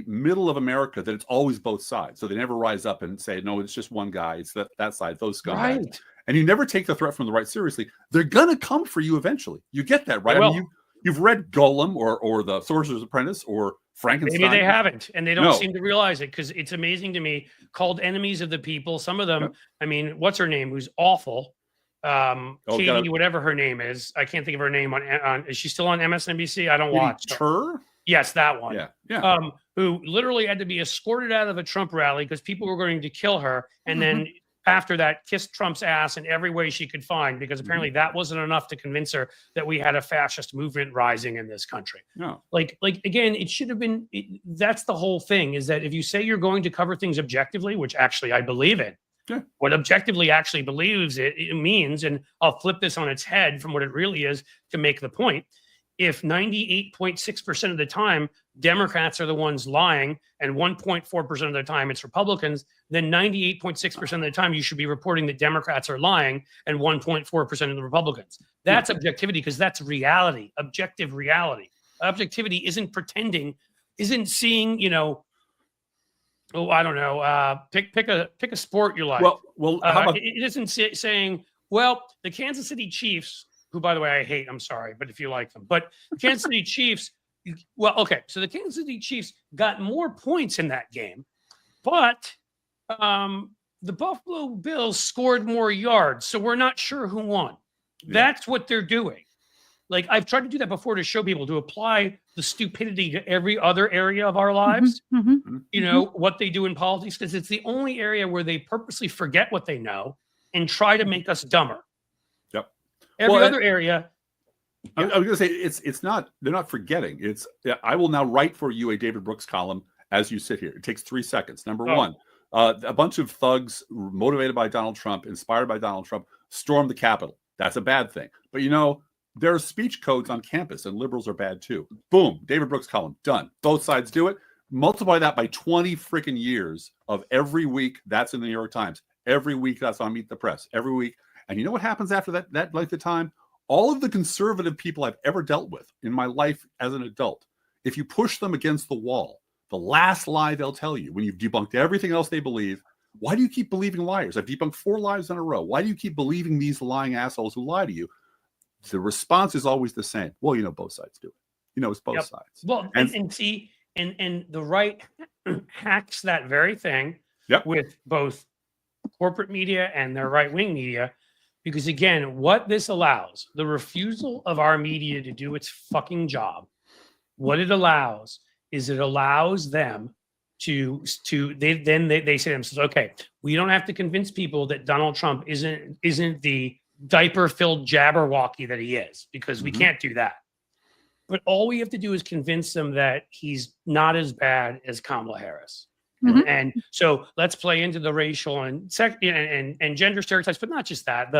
middle of America that it's always both sides. So they never rise up and say, no, it's just one guy. It's that side, those scumbags. Right. And you never take the threat from the right seriously. They're going to come for you eventually. You get that, right? I mean, you've read Golem or The Sorcerer's Apprentice or Frankenstein. Maybe they haven't, and they don't seem to realize it, because it's amazing to me. Called enemies of the people. Some of them, I mean, what's her name? Who's awful? Katie, whatever her name is. I can't think of her name on is she still on MSNBC? I don't watch her. Yes, that one. Yeah. Who literally had to be escorted out of a Trump rally because people were going to kill her, and then after that kissed Trump's ass in every way she could find, because apparently that wasn't enough to convince her that we had a fascist movement rising in this country. No. Like again, it should have been, that's the whole thing, is that if you say you're going to cover things objectively, which actually I believe in, Yeah. What objectively actually believes it means, and I'll flip this on its head from what it really is to make the point. If 98.6% of the time Democrats are the ones lying and 1.4% of the time it's Republicans, then 98.6% of the time you should be reporting that Democrats are lying and 1.4% of the Republicans. That's objectivity, because that's reality, objective reality. Objectivity isn't pretending, isn't seeing, you know, oh, I don't know, pick a sport you like. Well, how about it isn't saying, well, the Kansas City Chiefs, who, by the way, I hate, I'm sorry, but if you like them, but the Kansas City Chiefs, well, okay, so the Kansas City Chiefs got more points in that game, but the Buffalo Bills scored more yards, so we're not sure who won. Yeah. That's what they're doing. Like, I've tried to do that before to show people, to apply the stupidity to every other area of our lives. You know, what they do in politics, because it's the only area where they purposely forget what they know and try to make us dumber. Yep. Every other area. I was going to say, it's not, they're not forgetting. It's, I will now write for you a David Brooks column as you sit here. It takes 3 seconds. Number one, a bunch of thugs motivated by Donald Trump, inspired by Donald Trump, stormed the Capitol. That's a bad thing. But, you know, there are speech codes on campus, and liberals are bad too. Boom, David Brooks column, done. Both sides do it. Multiply that by 20 freaking years of every week that's in the New York Times. Every week that's on Meet the Press. Every week. And you know what happens after that length of time? All of the conservative people I've ever dealt with in my life as an adult, if you push them against the wall, the last lie they'll tell you when you've debunked everything else they believe, why do you keep believing liars? I've debunked 4 lies in a row. Why do you keep believing these lying assholes who lie to you? The response is always the same. Well, you know, both sides do it. You know, it's both sides. Well, and see, and the right hacks that very thing with both corporate media and their right-wing media. Because again, what this allows, the refusal of our media to do its fucking job, what it allows is it allows them to they say to themselves, okay, we don't have to convince people that Donald Trump isn't the diaper-filled Jabberwocky that he is, because we can't do that. But all we have to do is convince them that he's not as bad as Kamala Harris. And so let's play into the racial and gender stereotypes, but not just that.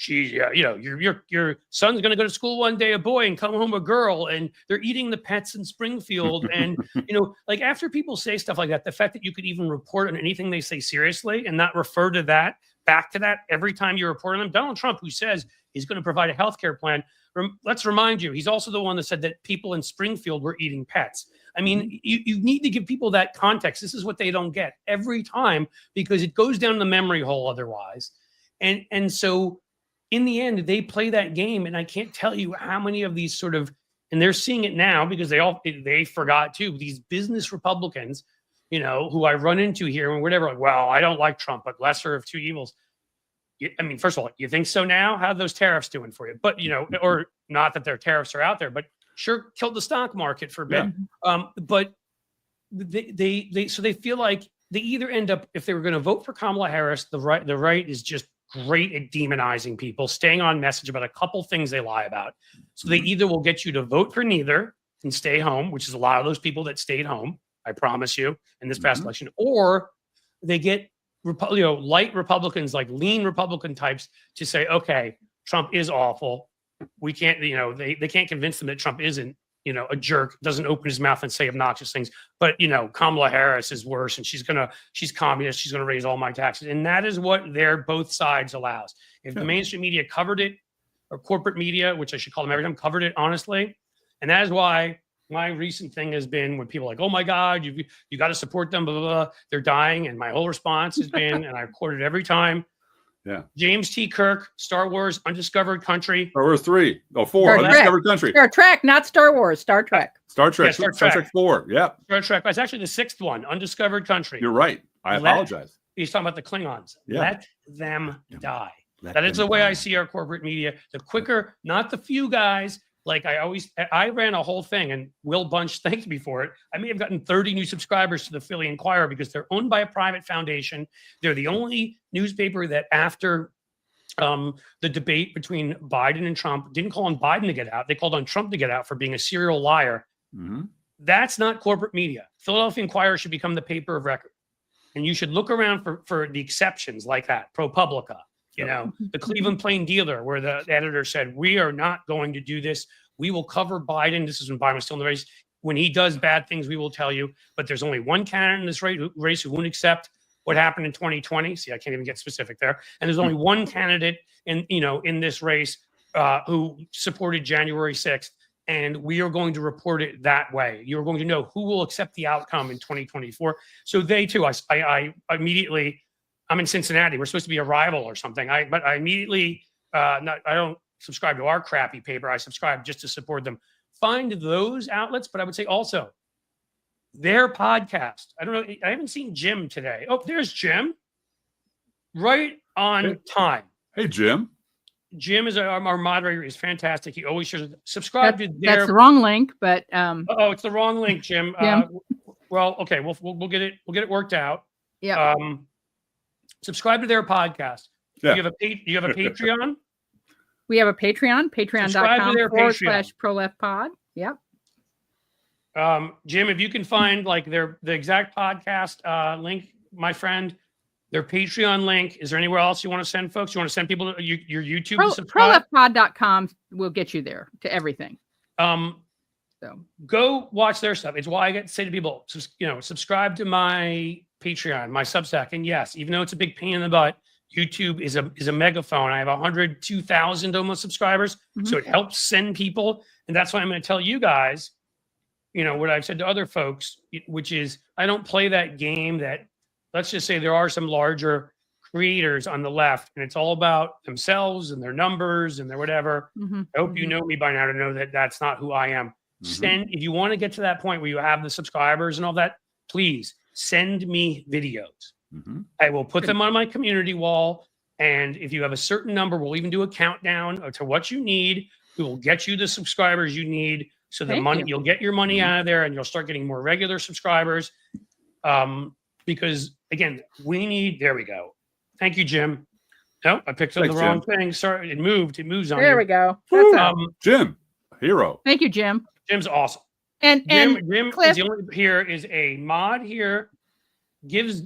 You know, your son's going to go to school one day, a boy, and come home a girl, and they're eating the pets in Springfield. And, you know, like, after people say stuff like that, the fact that you could even report on anything they say seriously and not refer to that, back to that every time you report on them. Donald Trump, who says he's going to provide a healthcare plan, let's remind you, he's also the one that said that people in Springfield were eating pets. I mean, you need to give people that context. This is what they don't get every time, because it goes down the memory hole otherwise. And so in the end, they play that game. And I can't tell you how many of these sort of, and they're seeing it now because they forgot too, these business Republicans, you know, who I run into here and whatever, like, well, I don't like Trump, but lesser of two evils. I mean, first of all, you think so now? How are those tariffs doing for you? But, you know, or not that their tariffs are out there, but sure, killed the stock market for a bit. But they feel like they either end up, if they were going to vote for Kamala Harris, the right is just great at demonizing people, staying on message about a couple things they lie about. So they either will get you to vote for neither and stay home, which is a lot of those people that stayed home, I promise you, in this past election, or they get light Republicans, like lean Republican types, to say, okay, Trump is awful. We can't, you know, they can't convince them that Trump isn't, you know, a jerk, doesn't open his mouth and say obnoxious things. But, you know, Kamala Harris is worse, and she's communist. She's going to raise all my taxes. And that is what both sides allows. If the mainstream media covered it, or corporate media, which I should call them every time, covered it honestly. And that is why my recent thing has been when people are like, oh my God, you got to support them, blah, blah, blah. They're dying. And my whole response has been, and I quote it every time, James T. Kirk, Star Wars, Undiscovered Country. Star Wars 3. Oh, 4. Undiscovered Country. Star Trek, not Star Wars. Star Trek. Star Trek. Star Trek 4. Yeah. Star Trek. It's actually the 6th one, Undiscovered Country. You're right. I apologize. He's talking about the Klingons. Yeah. Let them die. That is the way I see our corporate media. The quicker, not the few guys. Like I ran a whole thing, and Will Bunch thanked me for it. I may have gotten 30 new subscribers to the Philly Inquirer because they're owned by a private foundation. They're the only newspaper that, after the debate between Biden and Trump, didn't call on Biden to get out. They called on Trump to get out for being a serial liar. That's not corporate media. Philadelphia Inquirer should become the paper of record. And you should look around for the exceptions like that. ProPublica, you know, the Cleveland Plain Dealer, where the editor said, we are not going to do this. We will cover Biden. This is when Biden was still in the race. When he does bad things, we will tell you. But there's only one candidate in this race who won't accept what happened in 2020. See, I can't even get specific there. And there's only one candidate in this race who supported January 6th. And we are going to report it that way. You're going to know who will accept the outcome in 2024. So they too, I immediately, I'm in Cincinnati. We're supposed to be a rival or something. But I immediately, I don't subscribe to our crappy paper. I subscribe just to support them. Find those outlets, but I would say also their podcast. I don't know. I haven't seen Jim today. Oh, there's Jim. Right on time. Hey, Jim. Jim is our moderator. He's fantastic. He always shares. Subscribe to their. That's the wrong link, but oh, it's the wrong link, Jim. Well, okay, we'll get it. We'll get it worked out. Yeah. Subscribe to their podcast. Yeah. Do you have a Patreon? We have a Patreon, patreon.com/ProLeftPod. Yep. Jim, if you can find like the exact podcast link, my friend, their Patreon link. Is there anywhere else you want to send folks? You want to send people to your YouTube to subscribe? ProLeftPod.com will get you there to everything. So go watch their stuff. It's why I get to say to people, subscribe to my Patreon, my Substack. And yes, even though it's a big pain in the butt, YouTube is a megaphone. I have 102,000 almost subscribers. So it helps send people. And that's why I'm going to tell you guys, what I've said to other folks, which is I don't play that game that, let's just say there are some larger creators on the left and it's all about themselves and their numbers and their whatever. I hope you know me by now to know that that's not who I am. If you want to get to that point where you have the subscribers and all that, please send me videos. I will put them on my community wall. And if you have a certain number, we'll even do a countdown to what you need. We will get you the subscribers you need. So you'll get your money out of there and you'll start getting more regular subscribers. Because again, there we go. Thank you, Jim. No, I picked up the wrong thing. Sorry, it moves on. There we go. That's Jim, hero. Thank you, Jim. Jim's awesome. And Jim Cliff, is the only here is a mod here, gives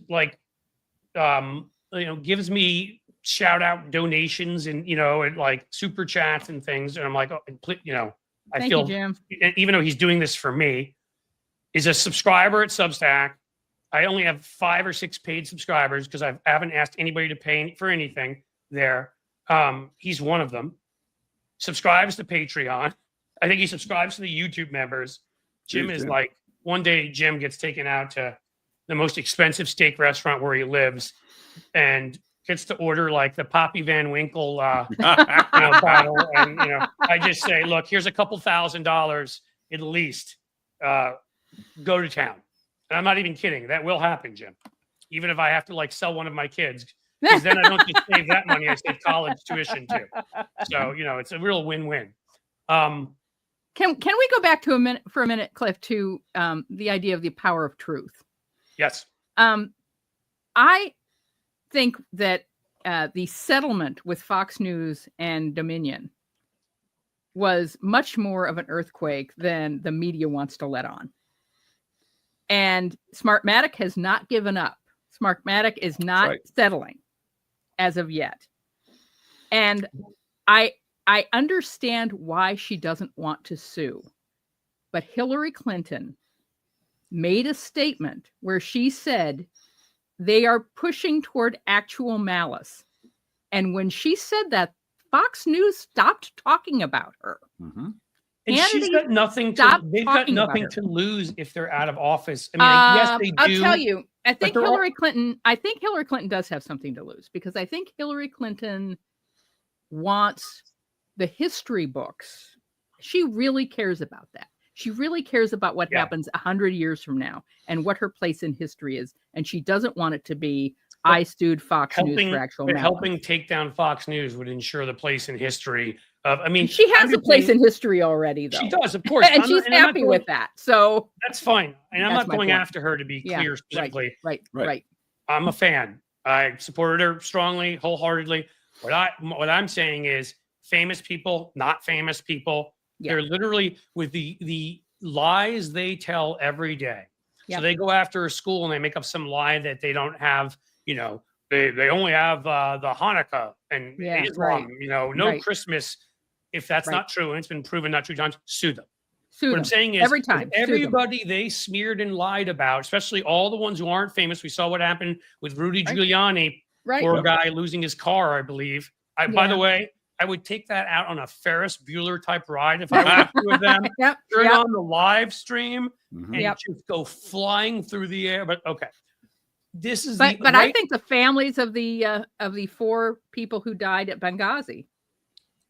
gives me shout out donations and and like super chats and things. And I'm like, I feel Jim. Even though he's doing this for me, is a subscriber at Substack. I only have 5 or 6 paid subscribers because I haven't asked anybody to pay for anything there. He's one of them. Subscribes to Patreon. I think he subscribes to the YouTube members. Jim is like, one day Jim gets taken out to the most expensive steak restaurant where he lives and gets to order like the Poppy Van Winkle bottle. And, I just say, look, here's a couple $1,000 at least. Go to town. And I'm not even kidding. That will happen, Jim. Even if I have to sell one of my kids, because then I don't just save that money. I save college tuition too. So, it's a real win-win. Can we go back to for a minute, Cliff, to the idea of the power of truth? Yes. I think that the settlement with Fox News and Dominion was much more of an earthquake than the media wants to let on. And Smartmatic has not given up. Smartmatic is not settling as of yet. And I understand why she doesn't want to sue. But Hillary Clinton made a statement where she said they are pushing toward actual malice. And when she said that, Fox News stopped talking about her. And she's got nothing they've got nothing to lose if they're out of office. I mean, yes, they do. I'll tell you, I think Hillary Clinton does have something to lose because I think Hillary Clinton wants the history books. She really cares about that. She really cares about what happens 100 years from now and what her place in history is. And she doesn't want it to be, I sued Fox News for actual malice. Helping take down Fox News would ensure the place in history of, she has a place in history already, though. She does, of course. And she's happy with that. So that's fine. And I'm not going after her, to be clear specifically. Right. I'm a fan. I supported her strongly, wholeheartedly. What I'm saying is famous people, not famous people, they're literally with the lies they tell every day. Yep. So they go after a school and they make up some lie that they don't have, you know, they only have the Hanukkah and Yeah, Islam, right. you know, no Right. Christmas. If that's Right. not true, and it's been proven not true times, sue them. Sue What them. I'm saying is every time. Sue them. everybody they smeared and lied about, especially all the ones who aren't famous. We saw what happened with Rudy Right. Giuliani, Right. poor Yep. guy losing his car, I believe. By the Yeah. way, I would take that out on a Ferris Bueller type ride if I was two of them. Yep. Turn Yep. on the live stream Mhm. and Yep. just go flying through the air. But okay, this is But the I right. think the families of the 4 people who died at Benghazi,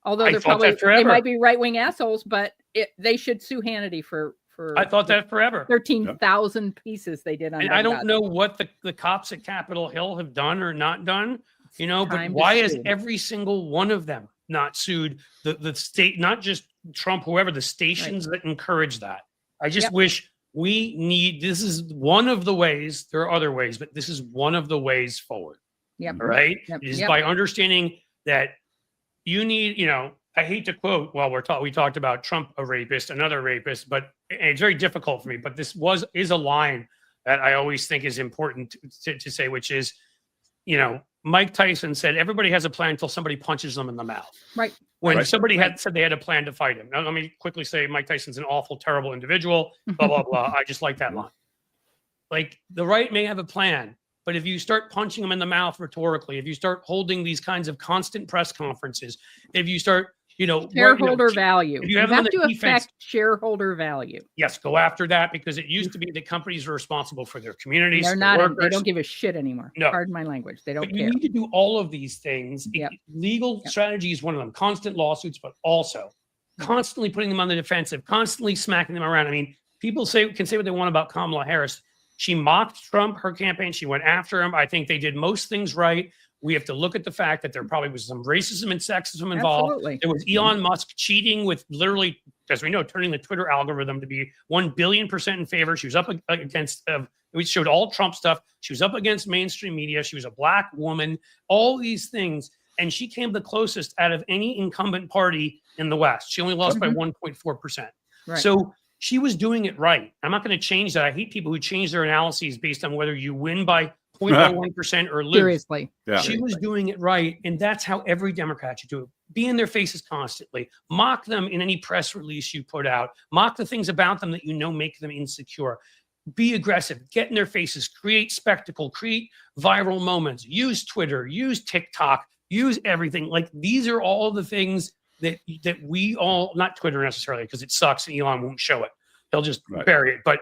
although I they're thought that probably they forever. might be right-wing assholes, but they should sue Hannity for I thought the that forever. 13,000 pieces they did on And Benghazi. I don't know what the cops at Capitol Hill have done or not done, you know, but time to why is sue. every single one of them not sued the state, not just Trump, whoever, the stations that encourage that? I just Yep. wish this is one of the ways. There are other ways, but this is one of the ways forward. Yep. All right. Yep. It is Yep. by understanding that you need, you know, I hate to quote, well, we talked about Trump, a rapist, another rapist, but it's very difficult for me. But this is a line that I always think is important to say, which is, you know, Mike Tyson said, everybody has a plan until somebody punches them in the mouth. Right. When Right. somebody had said they had a plan to fight him. Now, let me quickly say Mike Tyson's an awful, terrible individual, blah, blah, blah. I just like that line. Like, the right may have a plan, but if you start punching them in the mouth rhetorically, if you start holding these kinds of constant press conferences, if you start, you know, Shareholder value. if You you have have them to on the defense- affect shareholder value. yes, go after that, because it used to be that companies were responsible for their communities. They're their not. They workers. don't give a shit anymore. No. Pardon my language. They don't But you care. need to do all of these things. Yep. Legal Yep. strategy is one of them. Constant lawsuits, but also constantly putting them on the defensive, constantly smacking them around. I mean, people can say what they want about Kamala Harris. She mocked Trump, her campaign. She went after him. I think they did most things right. We have to look at the fact that there probably was some racism and sexism involved. Absolutely. There was Elon Musk cheating with literally, as we know, turning the Twitter algorithm to be 1,000,000,000% in favor. She was up against, it showed all Trump stuff. She was up against mainstream media. She was a black woman, all these things. And she came the closest out of any incumbent party in the West. She only lost by 1.4%. Right. So she was doing it right. I'm not going to change that. I hate people who change their analyses based on whether you win by 0.01% or lose. Seriously. Yeah. She was doing it right. And that's how every Democrat should do it. Be in their faces constantly. Mock them in any press release you put out. Mock the things about them that you know make them insecure. Be aggressive. Get in their faces. Create spectacle. Create viral moments. Use Twitter. Use TikTok. Use everything. Like, these are all the things that we all, not Twitter necessarily, because it sucks and Elon won't show it. He'll just bury it. But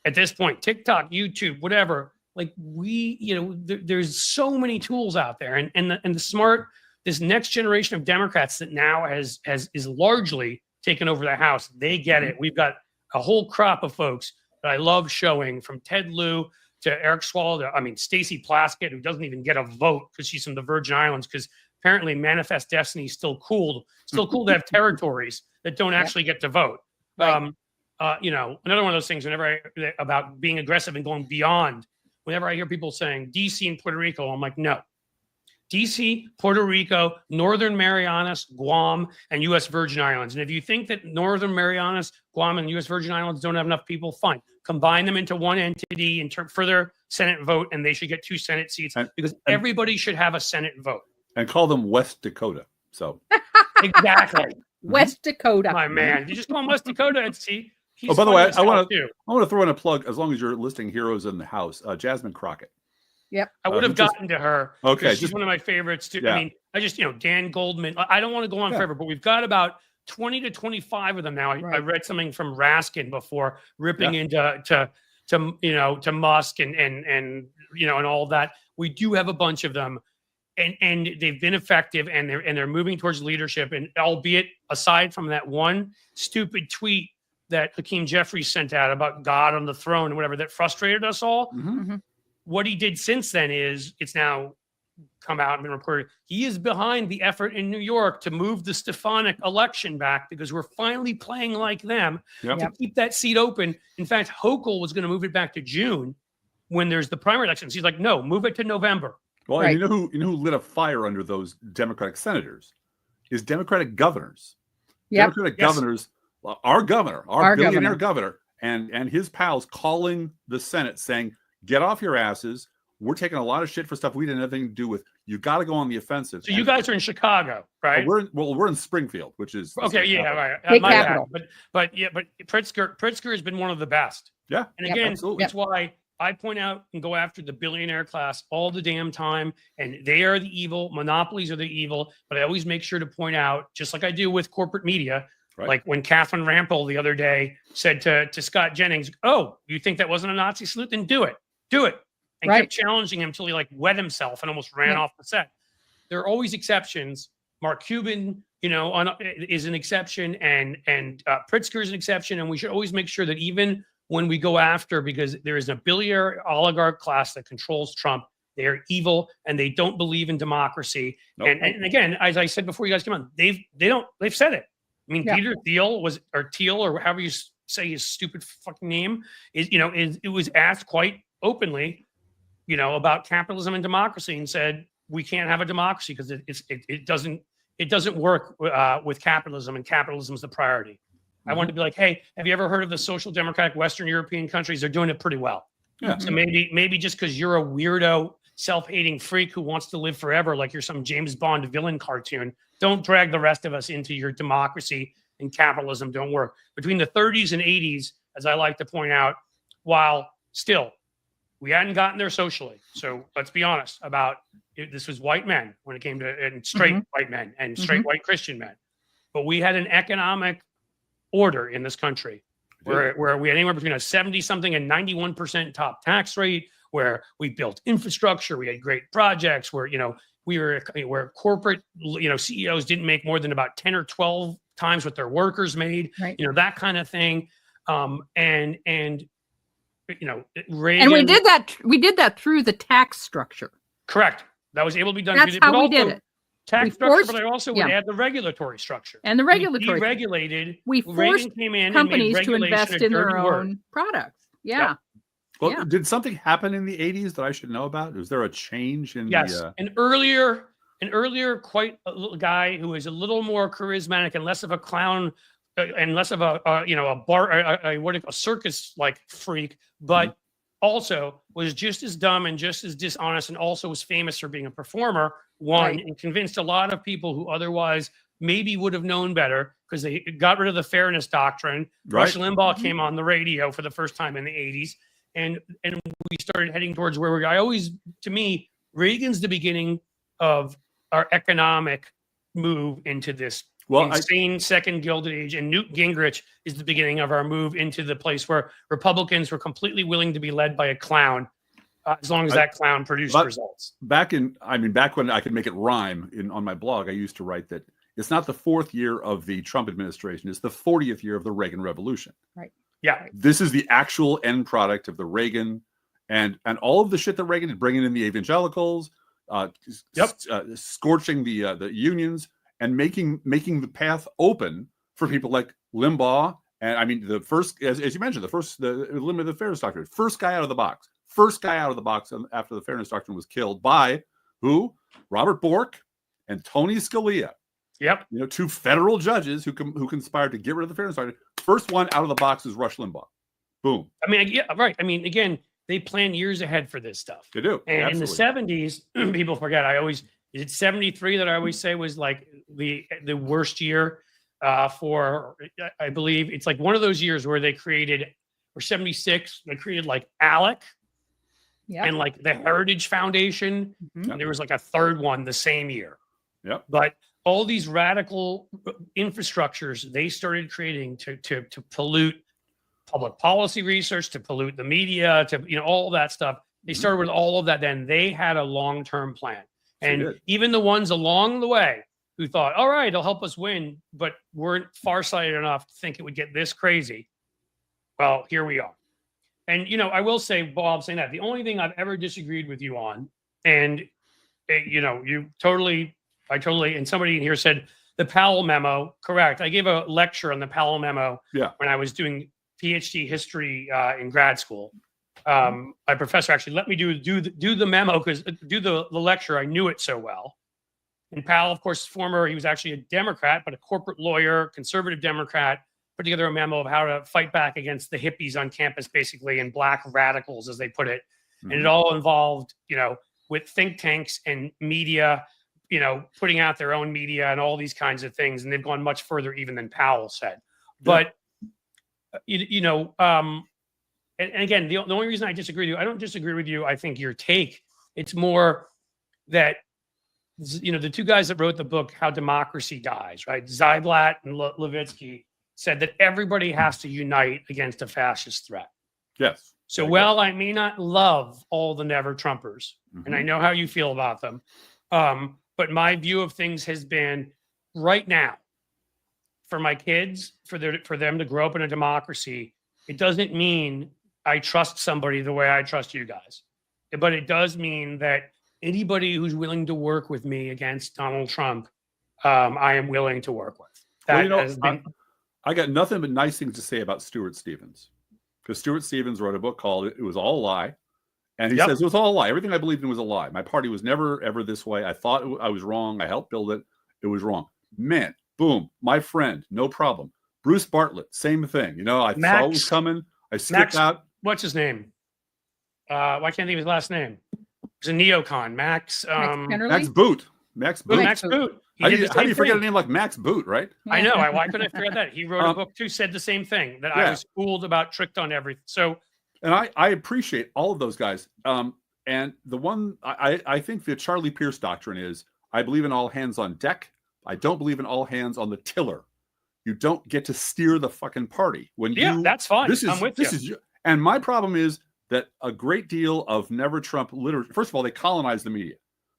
at this point, TikTok, YouTube, whatever, like, there's so many tools out there, and the smart, this next generation of Democrats that now is largely taken over the House. They get it. We've got a whole crop of folks that I love showing, from Ted Lieu to Eric Swalwell. Stacey Plaskett, who doesn't even get a vote because she's from the Virgin Islands, because apparently Manifest Destiny is still cool to have territories that don't actually get to vote. Right. Another one of those things, about being aggressive and going beyond. Whenever I hear people saying DC and Puerto Rico, I'm like, no. DC, Puerto Rico, Northern Marianas, Guam, and U.S. Virgin Islands. And if you think that Northern Marianas, Guam, and U.S. Virgin Islands don't have enough people, fine. Combine them into one entity for their Senate vote, and they should get 2 Senate seats, because everybody should have a Senate vote. And call them West Dakota. So exactly. West Dakota. My man. You just call him West Dakota and see. Oh, by the way, I want to throw in a plug, as long as you're listing heroes in the House. Jasmine Crockett. Yep. I would have gotten to her. Okay. She's one of my favorites too. Yeah. I mean, Dan Goldman. I don't want to go on forever, but we've got about 20 to 25 of them now. I read something from Raskin before, ripping into to Musk and all of that. We do have a bunch of them. And they've been effective, and they're moving towards leadership. And albeit, aside from that one stupid tweet that Hakeem Jeffries sent out about God on the throne and whatever, that frustrated us all. Mm-hmm. What he did since then is, it's now come out and been reported, he is behind the effort in New York to move the Stefanik election back, because we're finally playing like them to keep that seat open. In fact, Hochul was going to move it back to June when there's the primary elections. He's like, no, move it to November. Well, and you know who lit a fire under those Democratic senators is Democratic governors. Yep. Democratic governors, our governor, our billionaire governor, and his pals calling the Senate saying, "Get off your asses. We're taking a lot of shit for stuff we didn't have anything to do with. You got to go on the offensive." So you guys are in Chicago, right? We're in Springfield, which is Okay. Yeah. Right. State My bad. capital. But Pritzker has been one of the best. Yeah. And Yep. again, Absolutely. it's why I point out and go after the billionaire class all the damn time. And they are the evil. Monopolies are the evil. But I always make sure to point out, just like I do with corporate media, Right. like when Catherine Rampel the other day said to Scott Jennings, "Oh, you think that wasn't a Nazi salute? Then do it. Do it." And Right. kept challenging him until he like wet himself and almost ran off the set. There are always exceptions. Mark Cuban, is an exception, and Pritzker is an exception. And we should always make sure that even when we go after, because there is a billionaire oligarch class that controls Trump, they are evil and they don't believe in democracy. Nope. And again, as I said before you guys came on, they've said it. I mean, Yeah. Peter Thiel Thiel, or however you say his stupid fucking name, it was asked quite openly, about capitalism and democracy, and said we can't have a democracy because it doesn't work with capitalism, and capitalism is the priority. I wanted to be like, hey, have you ever heard of the social democratic Western European countries? They're doing it pretty well. Yeah. So maybe just because you're a weirdo, self-hating freak who wants to live forever, like you're some James Bond villain cartoon, don't drag the rest of us into your democracy and capitalism don't work. Between the 30s and 80s, as I like to point out, while still we hadn't gotten there socially. So let's be honest about it. This was white men when it came to and straight white men and straight white Christian men. But we had an economic order in this country where we had anywhere between a 70-something and 91% top tax rate, where we built infrastructure, we had great projects, where where corporate CEOs didn't make more than about 10 or 12 times what their workers made, Right. That kind of thing. And Reagan, And we did that through the tax structure. correct. That was able to be done. That's how we did it. Tax We structure, forced- but I also would add the regulatory structure. And the regulatory. Regulated. We forced came in companies and to made regulation invest a in their dirty word. own products. Yeah. Well, Yeah. did something happen in the 80s that I should know about? Was there a change in Yes, the an earlier, quite a little guy who was a little more charismatic and less of a clown, and less of a circus like freak, but also was just as dumb and just as dishonest, and also was famous for being a performer. Right. And convinced a lot of people who otherwise maybe would have known better, because they got rid of the fairness doctrine. Right. Rush Limbaugh came on the radio for the first time in the 80s. And we started heading towards where to me, Reagan's the beginning of our economic move into this insane second Gilded Age, and Newt Gingrich is the beginning of our move into the place where Republicans were completely willing to be led by a clown, as long as that clown produced results. back when I could make it rhyme on my blog, I used to write that it's not the 4th year of the Trump administration, it's the 40th year of the Reagan Revolution. Right. Yeah. This is the actual end product of the Reagan and all of the shit that Reagan did, bringing in the evangelicals, scorching the unions, and making the path open for people like Limbaugh. And the first, as you mentioned, the limit of the fairness doctrine, first guy out of the box after the fairness doctrine was killed by who? Robert Bork and Tony Scalia. Yep. 2 federal judges who conspired to get rid of the fairness doctrine. First one out of the box is Rush Limbaugh. Boom. Right. Again, they plan years ahead for this stuff. They do. And Absolutely. in the 70s, people forget. Is it 73 that I always say was like the worst year for? I believe it's like one of those years where they created, or 76, they created like ALEC. Yeah. And like the Heritage Foundation, and there was like a third one the same year. Yep. But all these radical infrastructures they started creating to pollute public policy research, to pollute the media, to all that stuff. They started with all of that. Then they had a long-term plan, and even the ones along the way who thought, "All right, it'll help us win," but weren't farsighted enough to think it would get this crazy. Well, here we are. And I will say, Bob, saying that the only thing I've ever disagreed with you on, and I totally, and somebody in here said the Powell memo. Correct. I gave a lecture on the Powell memo when I was doing PhD history in grad school. My professor actually let me do the memo, because do the lecture. I knew it so well. And Powell, of course, he was actually a Democrat, but a corporate lawyer, conservative Democrat, put together a memo of how to fight back against the hippies on campus, basically, and black radicals, as they put it. And it all involved, with think tanks and media, putting out their own media and all these kinds of things. And they've gone much further even than Powell said. But, and again, the only reason I disagree with you, I don't disagree with you. I think your take, it's more that, the two guys that wrote the book, How Democracy Dies, right? Zyblatt and Levitsky said that everybody has to unite against a fascist threat. Yes. So while I may not love all the never Trumpers, and I know how you feel about them, but my view of things has been right now, for my kids, for them to grow up in a democracy, it doesn't mean I trust somebody the way I trust you guys. But it does mean that anybody who's willing to work with me against Donald Trump, I am willing to work with. That has been... I got nothing but nice things to say about Stuart Stevens. Because Stuart Stevens wrote a book called It Was All a Lie. And he says it was all a lie. Everything I believed in was a lie. My party was never, ever this way. I thought I was wrong. I helped build it. It was wrong. Man, boom, my friend, no problem. Bruce Bartlett, same thing. I saw it was coming. I skipped out. What's his name? Why can't I think of his last name? He's a neocon. Max Boot. Max Boot. Max Boot. How do you forget a name like Max Boot, right? I know. Why couldn't I forget that? He wrote a book too, said the same thing, that I was fooled about, tricked on everything. So, and I appreciate all of those guys. And the one I think the Charlie Pierce doctrine is, I believe in all hands on deck. I don't believe in all hands on the tiller. You don't get to steer the fucking party. That's fine. I'm with you. And my problem is that a great deal of never Trump literature. First of all, they colonize the media.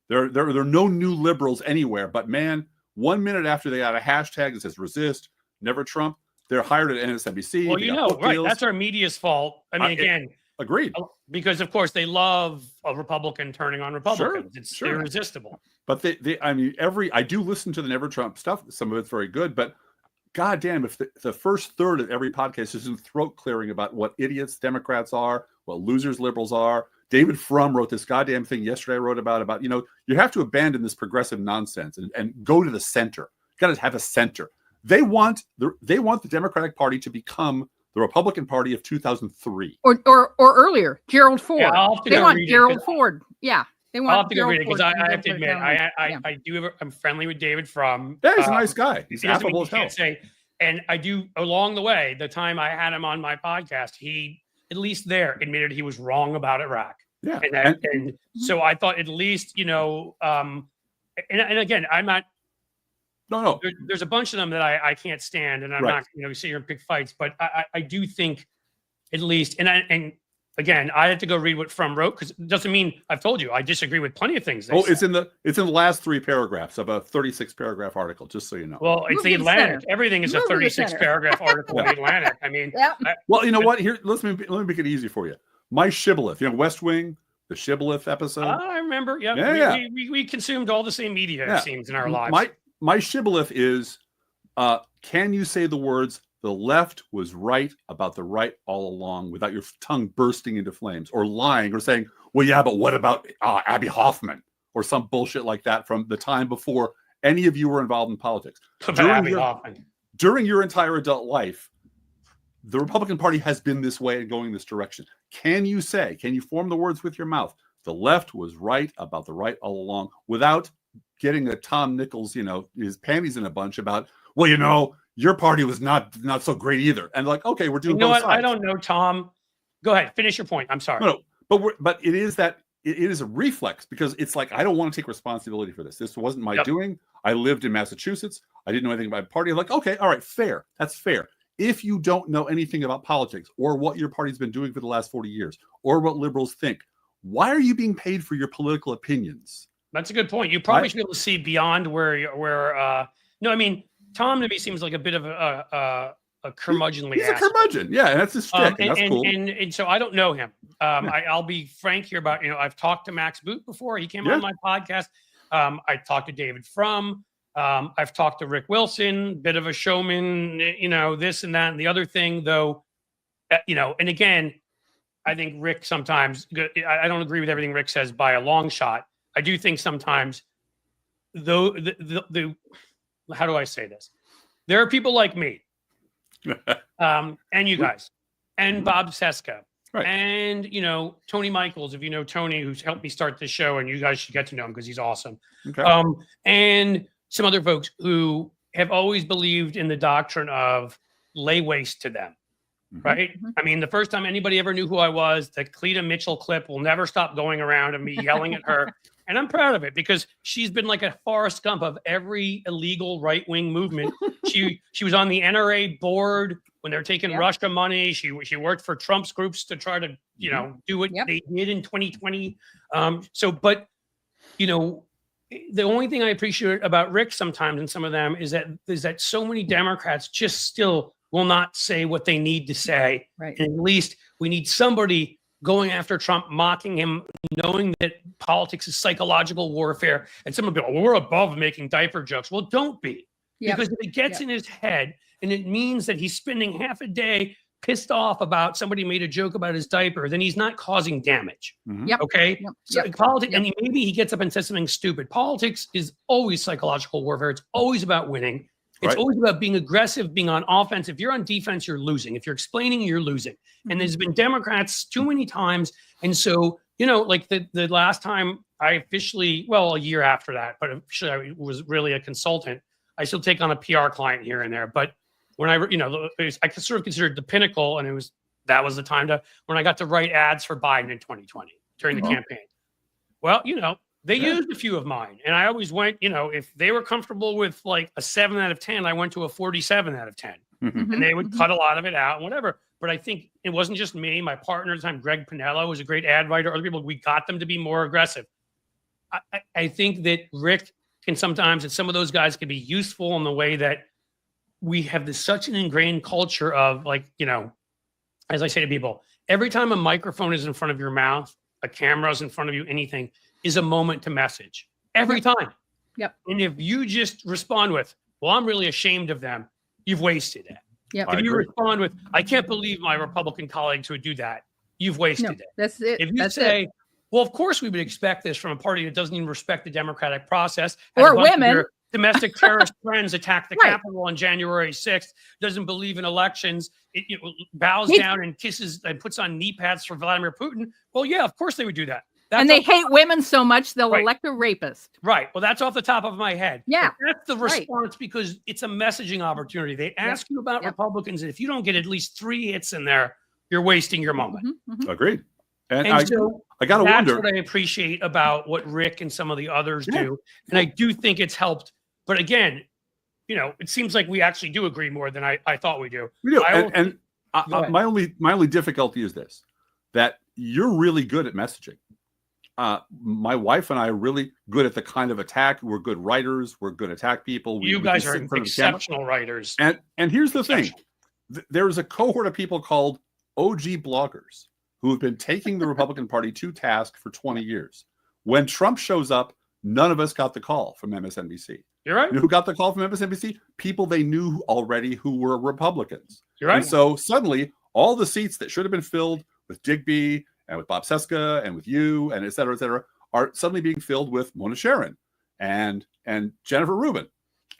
There are no new liberals anywhere. But man, 1 minute after they had a hashtag that says resist, never Trump, they're hired at MSNBC. Well, right. That's our media's fault. I mean, again, agreed. Because of course they love a Republican turning on Republicans. It's irresistible. But I do listen to the never Trump stuff. Some of it's very good, but goddamn, if the first third of every podcast is in throat clearing about what idiots Democrats are, what losers liberals are. David Frum wrote this goddamn thing yesterday. I wrote about, you have to abandon this progressive nonsense and go to the center. You got to have a center. They want the Democratic Party to become the Republican Party of 2003 or earlier. Gerald Ford. Yeah, they want Gerald Ford. Yeah. They want I'll have to go read it because I have to admit, I'm friendly with David Frum. Yeah, he's a nice guy. He's affable as hell. And I do, along the way, the time I had him on my podcast, he, at least there, admitted he was wrong about Iraq. Yeah. And so I thought at least, and again, I'm not. No. There's a bunch of them that I can't stand, and I'm not, sit here and pick fights. But I do think at least, and again, I had to go read what Frum wrote because it doesn't mean I've told you I disagree with plenty of things. It's in the last 3 paragraphs of a 36-paragraph article, just so you know. Well, it's the Atlantic. Everything is a 36-paragraph article in the Atlantic. I mean, well, you know what? Here, let me make it easy for you. My shibboleth, West Wing, the shibboleth episode. I remember. We consumed all the same media, it seems, in our lives. My shibboleth is, can you say the words, the left was right about the right all along, without your tongue bursting into flames or lying or saying, well, yeah, but what about Abby Hoffman or some bullshit like that from the time before any of you were involved in politics. During your entire adult life, the Republican Party has been this way and going this direction. Can you form the words with your mouth? The left was right about the right all along, without getting a Tom Nichols, his panties in a bunch about, well, your party was not so great either. And like, okay, we're doing both sides. I don't know, Tom. Go ahead, finish your point. I'm sorry. No, but it is that it is a reflex, because it's like, I don't want to take responsibility for this. This wasn't my doing. I lived in Massachusetts. I didn't know anything about party. I'm like, okay, all right, fair. That's fair. If you don't know anything about politics or what your party's been doing for the last 40 years or what liberals think, why are you being paid for your political opinions? That's a good point. You probably should be able to see beyond no, I mean, Tom to me seems like a bit of a curmudgeonly. He's a curmudgeon. Yeah, and that's his shtick. And that's cool. And so I don't know him. I'll be frank here about, I've talked to Max Boot before. He came on my podcast. I talked to David Frum. I've talked to Rick Wilson, bit of a showman, this and that and the other thing, though, and again, I think Rick sometimes, I don't agree with everything Rick says by a long shot. I do think sometimes, though, how do I say this? There are people like me And you guys, and Bob Seska, Right. and Tony Michaels, if you know Tony, who's helped me start this show, and you guys should get to know him because he's awesome. Okay. And some other folks who have always believed in the doctrine of lay waste to them. Right. I mean, the first time anybody ever knew who I was, the Cleta Mitchell clip will never stop going around and me yelling at her. And I'm proud of it because she's been like a Forrest Gump of every illegal right-wing movement. She was on the NRA board when they're taking Russia money. She worked for Trump's groups to try to, do what they did in 2020. But the only thing I appreciate about Rick sometimes and some of them is that so many Democrats just still will not say what they need to say. Right. And at least we need somebody going after Trump, mocking him, knowing that politics is psychological warfare. And someone will be, well, we're above making diaper jokes. Well, don't be. Because if it gets in his head and it means that he's spending half a day pissed off about somebody made a joke about his diaper, then he's not causing damage. Okay. So politics, and maybe he gets up and says something stupid. Politics is always psychological warfare. It's always about winning. It's always about being aggressive, being on offense. If you're on defense, you're losing. If you're explaining, you're losing. And there's been Democrats too many times. And so, like the last time I officially, well, a year after that, but officially I was really a consultant. I still take on a PR client here and there. But when I sort of considered the pinnacle, and that was the time when I got to write ads for Biden in 2020 during the campaign. Well, they used a few of mine, and I always went, if they were comfortable with like a 7 out of 10, I went to a 47 out of 10, and they would cut a lot of it out and whatever. But I think it wasn't just me. My partner at the time, Greg Pinello, was a great ad writer. Other people, we got them to be more aggressive. I think that Rick can sometimes, and some of those guys can be useful in the way that we have such an ingrained culture of as I say to people, every time a microphone is in front of your mouth, a camera is in front of you, anything is a moment to message every time. And if you just respond with, well, I'm really ashamed of them, you've wasted it. If you respond with, I can't believe my Republican colleagues would do that, you've wasted it. That's it. If you say, well, of course we would expect this from a party that doesn't even respect the democratic process. Or women. Domestic terrorist friends attacked the Capitol on January 6th, doesn't believe in elections, it bows down and kisses and puts on knee pads for Vladimir Putin. Well, yeah, of course they would do that. And they hate women so much they'll elect a rapist. Right. Well, that's off the top of my head. Yeah. But that's the response because it's a messaging opportunity. They ask you about Republicans, and if you don't get at least 3 hits in there, you're wasting your moment. Agreed. And so I got to wonder. That's what I appreciate about what Rick and some of the others do. And I do think it's helped. But again, it seems like we actually do agree more than I thought we do. We do. My only difficulty is this, that you're really good at messaging. My wife and I are really good at the kind of attack. We're good writers. We're good at attack people. You guys are exceptional writers. And here's the thing. There's a cohort of people called OG bloggers who have been taking the Republican Party to task for 20 years. When Trump shows up, none of us got the call from MSNBC. You're right. You know who got the call from MSNBC? People they knew already who were Republicans. You're right. And so suddenly, all the seats that should have been filled with Digby and with Bob Seska and with you and et cetera, are suddenly being filled with Mona Sharon and Jennifer Rubin.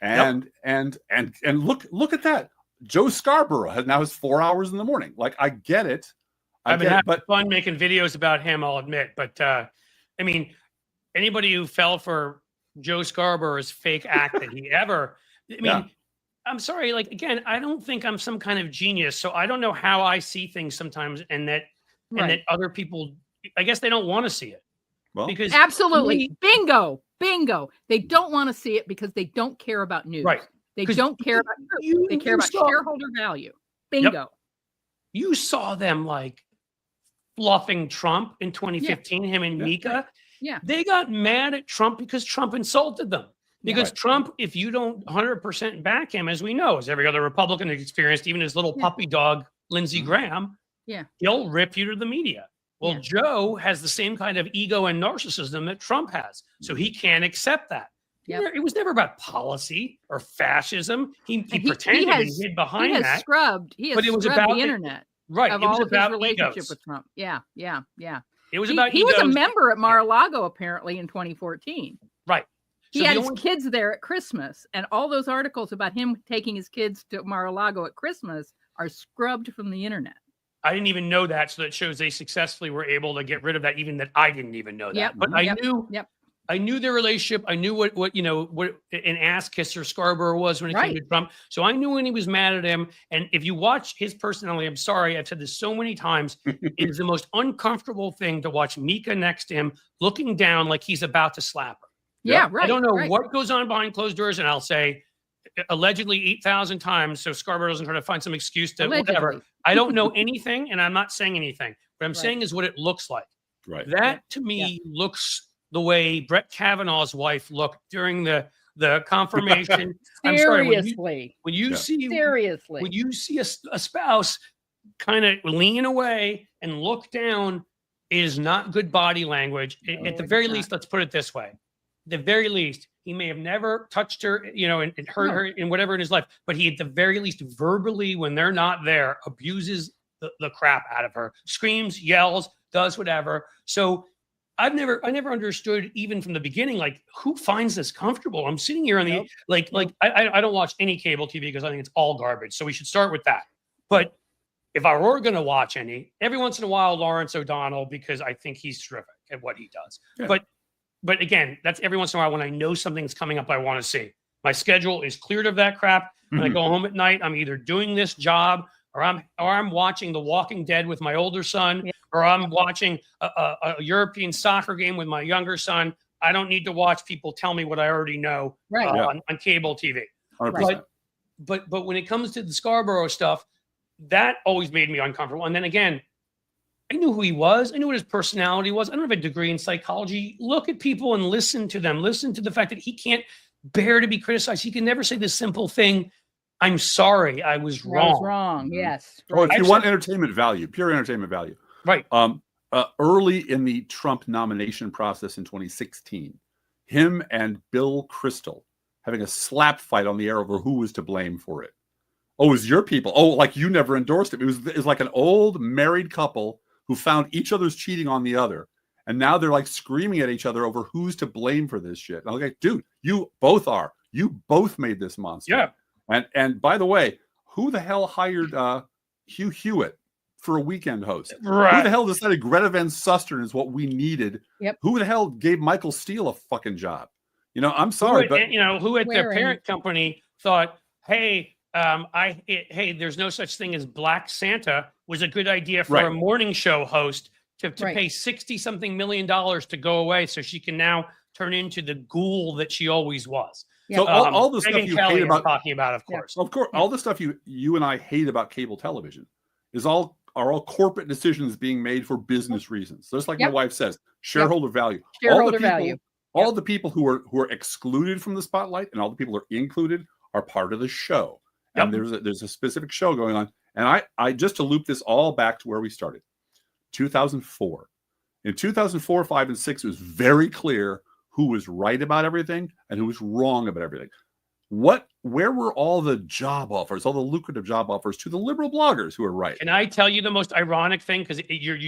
And look at that. Joe Scarborough now has 4 hours in the morning. Like, I get it. I've been having fun making videos about him, I'll admit. But I mean, anybody who fell for Joe Scarborough's fake act that he ever, I'm sorry, like, again, I don't think I'm some kind of genius. So I don't know how I see things sometimes, and that other people, I guess they don't want to see it. Well, because absolutely. Bingo. They don't want to see it because they don't care about news. Right. They don't care about news. They care about shareholder value. Bingo. Yep. You saw them like fluffing Trump in 2015, him and Mika. Yeah. They got mad at Trump because Trump insulted them. Because Trump, if you don't 100% back him, as we know, as every other Republican has experienced, even his little puppy dog, Lindsey Graham, he'll rip you to the media. Well, Joe has the same kind of ego and narcissism that Trump has. So he can't accept that. It was never about policy or fascism. He pretended and hid behind that. He has scrubbed the internet. Right. Of all of his relationship with Trump. Yeah. It was about he was a member at Mar-a-Lago apparently in 2014. Right. He had his kids there at Christmas, and all those articles about him taking his kids to Mar-a-Lago at Christmas are scrubbed from the internet. I didn't even know that. So that shows they successfully were able to get rid of that, even that I didn't even know that. Yep, But I knew, Yep. I knew their relationship. I knew what an ass kisser Scarborough was when it came to Trump. So I knew when he was mad at him. And if you watch his personality, I'm sorry, I've said this so many times, it is the most uncomfortable thing to watch Mika next to him, looking down like he's about to slap her. Yeah, right. I don't know what goes on behind closed doors, and I'll say allegedly 8,000 times, so Scarborough doesn't try to find some excuse to whatever. I don't know anything, and I'm not saying anything. What I'm saying is what it looks like. Right. That to me looks the way Brett Kavanaugh's wife looked during the confirmation. I'm sorry, when you see a spouse kind of lean away and look down, is not good body language. At the very least, let's put it this way. At the very least, he may have never touched her, and hurt her in whatever in his life, but he at the very least verbally, when they're not there, abuses the crap out of her, screams, yells, does whatever. So I never understood, even from the beginning, like, who finds this comfortable? I'm sitting here on the I don't watch any cable TV because I think it's all garbage. So we should start with that. But if I were going to watch any, every once in a while, Lawrence O'Donnell, because I think he's terrific at what he does. Yeah. But again, that's every once in a while when I know something's coming up I want to see. My schedule is cleared of that crap. When I go home at night, I'm either doing this job, or I'm watching The Walking Dead with my older son, or I'm watching a European soccer game with my younger son. I don't need to watch people tell me what I already know on cable TV. 100%. But when it comes to the Scarborough stuff, that always made me uncomfortable. And then again, I knew who he was. I knew what his personality was. I don't have a degree in psychology. Look at people and listen to them. Listen to the fact that he can't bear to be criticized. He can never say the simple thing, I'm sorry, I was wrong. I was wrong, yes. Or if you want entertainment value, pure entertainment value. Right. Early in the Trump nomination process in 2016, him and Bill Kristol having a slap fight on the air over who was to blame for it. Oh, it was your people. Oh, like you never endorsed it. It was like an old married couple who found each other's cheating on the other. And now they're like screaming at each other over who's to blame for this shit. And I'm like, dude, you both are. You both made this monster. Yeah. And by the way, who the hell hired Hugh Hewitt for a weekend host? Right. Who the hell decided Greta Van Susteren is what we needed? Yep. Who the hell gave Michael Steele a fucking job? I'm sorry, but who at their parent company thought, hey, there's no such thing as Black Santa was a good idea for a morning show host to pay $60-something million to go away so she can now turn into the ghoul that she always was. So all the stuff you hate about talking about, of course, all the stuff you and I hate about cable television are all corporate decisions being made for business reasons. Just like my wife says, shareholder value. All the people who are excluded from the spotlight and all the people who are included are part of the show. And there's a specific show going on. And I just to loop this all back to where we started, 2004. In 2004, 5, and 6, it was very clear who was right about everything and who was wrong about everything. Where were all the job offers, all the lucrative job offers to the liberal bloggers who are right? Can I tell you the most ironic thing? Because you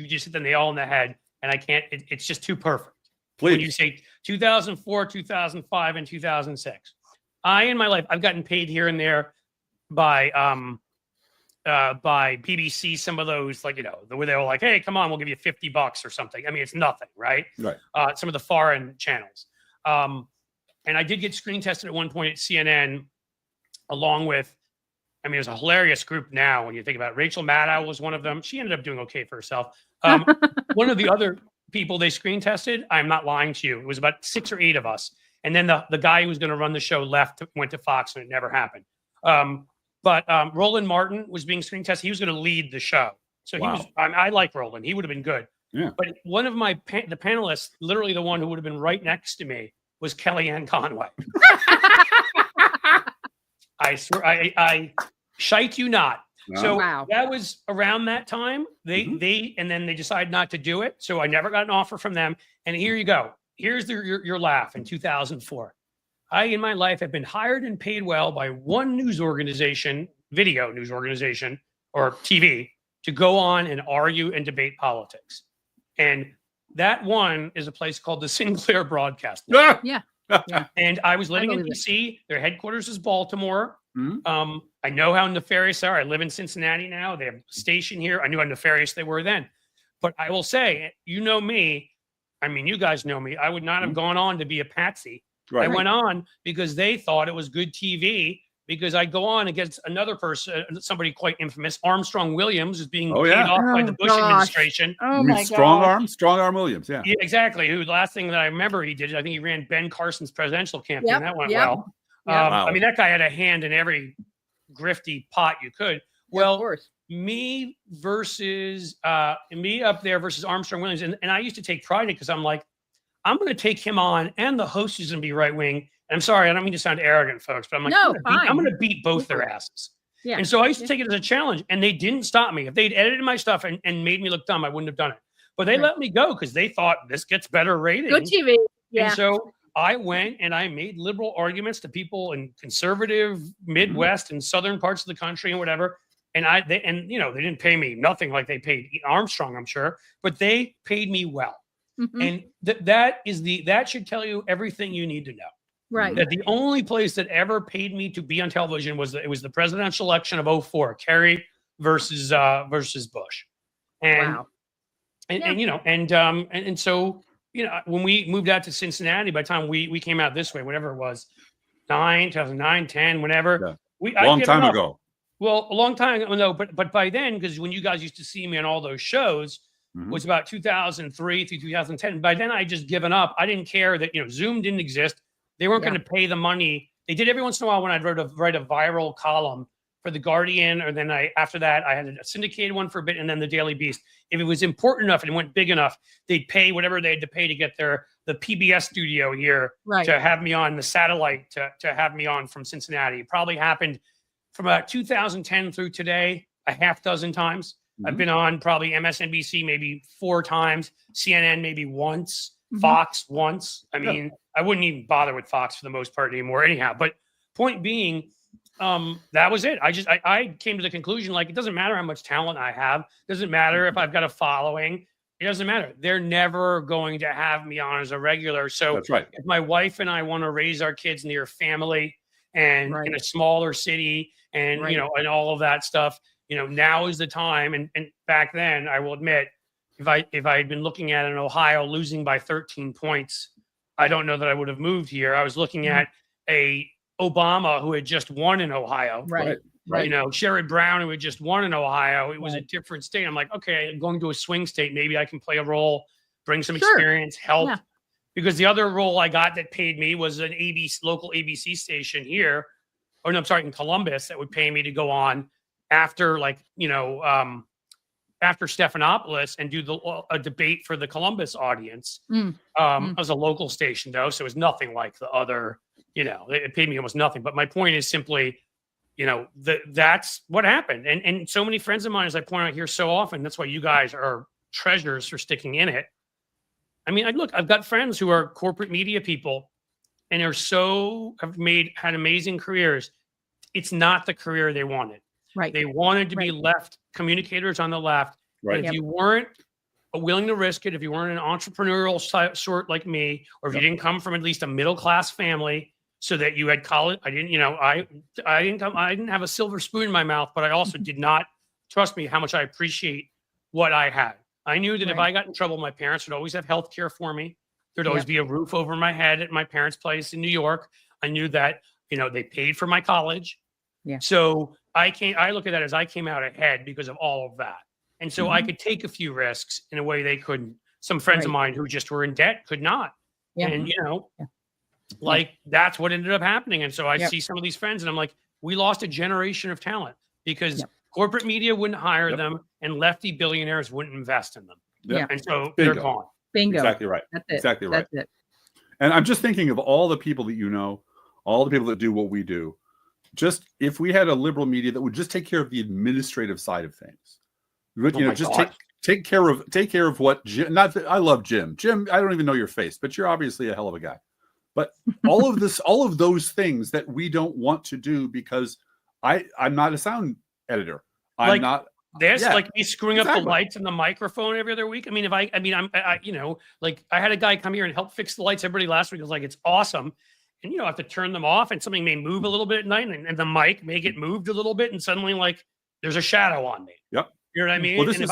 just hit the nail on the head, and I can't. It's just too perfect. Please. When you say 2004, 2005, and 2006, in my life, I've gotten paid here and there by BBC. Some of those, where they were like, "Hey, come on, we'll give you $50 or something." I mean, it's nothing, right? Right. Some of the foreign channels. And I did get screen tested at one point at CNN, along with, it was a hilarious group now when you think about it. Rachel Maddow was one of them. She ended up doing okay for herself. One of the other people they screen tested, I'm not lying to you, it was about 6 or 8 of us. And then the guy who was going to run the show went to Fox, and it never happened. But Roland Martin was being screen tested. He was going to lead the show. So I like Roland. He would have been good. Yeah. But one of the panelists, literally the one who would have been right next to me, was Kellyanne Conway. I swear, I shite you not. No. So that was around that time. And then they decided not to do it. So I never got an offer from them. And here you go. Here's your laugh in 2004. I, in my life, have been hired and paid well by one news organization, video news organization, or TV, to go on and argue and debate politics. And that one is a place called the Sinclair Broadcast. Yeah. And I was living in DC. Their headquarters is Baltimore. I know how nefarious they are. I live in Cincinnati now. They have a station here. I knew how nefarious they were then. But I will say, you know me. I mean, you guys know me. I would not have gone on to be a patsy. Right. I went on because they thought it was good TV. Because I go on against another person, somebody quite infamous, Armstrong Williams, is being paid off by the Bush administration. Oh my Strong God. arm Williams. Yeah. Yeah, exactly. Who the last thing that I remember he did, I think he ran Ben Carson's presidential campaign. Yep, That went yep. well. Wow. I mean, that guy had a hand in every grifty pot you could. Well, of course. me up there versus Armstrong Williams. And I used to take pride in it because I'm like, I'm going to take him on, and the host is going to be right wing. And I'm sorry, I don't mean to sound arrogant, folks, but I'm like, No, I'm going to beat both their asses. Yeah. And so I used to take it as a challenge, and they didn't stop me. If they'd edited my stuff and made me look dumb, I wouldn't have done it. But they let me go because they thought this gets better ratings. Good TV. Yeah. And so I went and I made liberal arguments to people in conservative Midwest and southern parts of the country and whatever. And they didn't pay me nothing like they paid Armstrong, I'm sure, but they paid me well. Mhm. And that should tell you everything you need to know. Right. That the only place that ever paid me to be on television was the presidential election of 2004, Kerry versus Bush. And Wow. and so when we moved out to Cincinnati, by the time we came out this way, whatever it was, 2009, 10, whenever. Yeah. Long time ago. Well, a long time ago, no, but by then, because when you guys used to see me on all those shows, was about 2003 through 2010. By then, I just given up. I didn't care that Zoom didn't exist. They weren't going to pay the money. They did every once in a while when I'd write a viral column for the Guardian, or then after that I had a syndicated one for a bit, and then the Daily Beast. If it was important enough and it went big enough, they'd pay whatever they had to pay to get the PBS studio here to have me on, the satellite to have me on from Cincinnati. It probably happened from about 2010 through today a half dozen times. I've been on probably MSNBC maybe 4 times, CNN maybe once, Fox once. I mean, I wouldn't even bother with Fox for the most part anymore anyhow. But point being, that was it. I came to the conclusion, like, it doesn't matter how much talent I have. It doesn't matter if I've got a following. It doesn't matter. They're never going to have me on as a regular. So that's right. If my wife and I want to raise our kids near family and in a smaller city and, and all of that stuff, now is the time. And back then, I will admit, if I had been looking at an Ohio losing by 13 points, I don't know that I would have moved here. I was looking at a Obama who had just won in Ohio. Right. Sherrod Brown who had just won in Ohio. It was a different state. I'm like, okay, I'm going to a swing state. Maybe I can play a role, bring some experience, help. Yeah. Because the other role I got that paid me was an local ABC station here. Or no, I'm sorry, in Columbus, that would pay me to go on after after Stephanopoulos and do a debate for the Columbus audience. It was a local station though, so it was nothing like the other, it paid me almost nothing. But my point is simply, that's what happened. And so many friends of mine, as I point out here so often, that's why you guys are treasures for sticking in it. I mean, I've got friends who are corporate media people and have had amazing careers. It's not the career they wanted. Right. They wanted to be left communicators on the left. Right. If you weren't willing to risk it, if you weren't an entrepreneurial sort like me, or if you didn't come from at least a middle-class family so that you had college, I didn't have a silver spoon in my mouth, but I also did not, trust me, how much I appreciate what I had. I knew that if I got in trouble, my parents would always have health care for me. There'd always be a roof over my head at my parents' place in New York. I knew that, they paid for my college. Yeah. So I look at that as I came out ahead because of all of that. And so I could take a few risks in a way they couldn't. Some friends of mine who just were in debt could not. Yeah. And, that's what ended up happening. And so I see some of these friends and I'm like, we lost a generation of talent because corporate media wouldn't hire them and lefty billionaires wouldn't invest in them. Yeah. And so they're gone. Bingo. Exactly right. That's it. Exactly right. That's it. And I'm just thinking of all the people that all the people that do what we do. Just if we had a liberal media that would just take care of the administrative side of things, just take care of what Jim. Not that I love Jim. Jim, I don't even know your face, but you're obviously a hell of a guy. But all of those things that we don't want to do because I'm not a sound editor. I'm not. Like me screwing up the lights and the microphone every other week. I mean, I had a guy come here and help fix the lights. Everybody last week was like, it's awesome. and I have to turn them off, and something may move a little bit at night, and the mic may get moved a little bit, and suddenly like there's a shadow on me. Yep. You know what I mean? Well, and if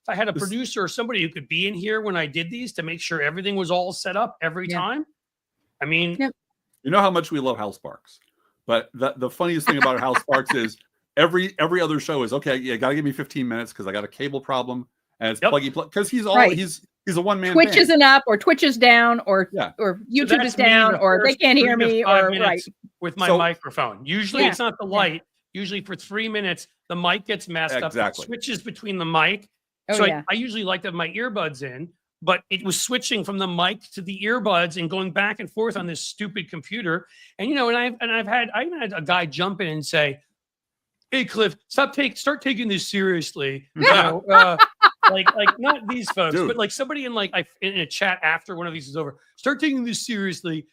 I had a producer or somebody who could be in here when I did these to make sure everything was all set up every time, I mean, you know how much we love House Sparks, but the funniest thing about House Sparks is every other show is okay. You got to give me 15 minutes because I got a cable problem, and it's pluggy plug because he's a one-man Twitch band. isn't up, or Twitch is down, or YouTube is down, or they can't hear me, or with my microphone. Usually it's not the light. Usually for 3 minutes, the mic gets messed up. It switches between the mic. I usually like to have my earbuds in, but it was switching from the mic to the earbuds and going back and forth on this stupid computer. And I even had a guy jump in and say, "Hey Cliff, start taking this seriously." Like not these folks, but like somebody in a chat after one of these is over. Start taking this seriously.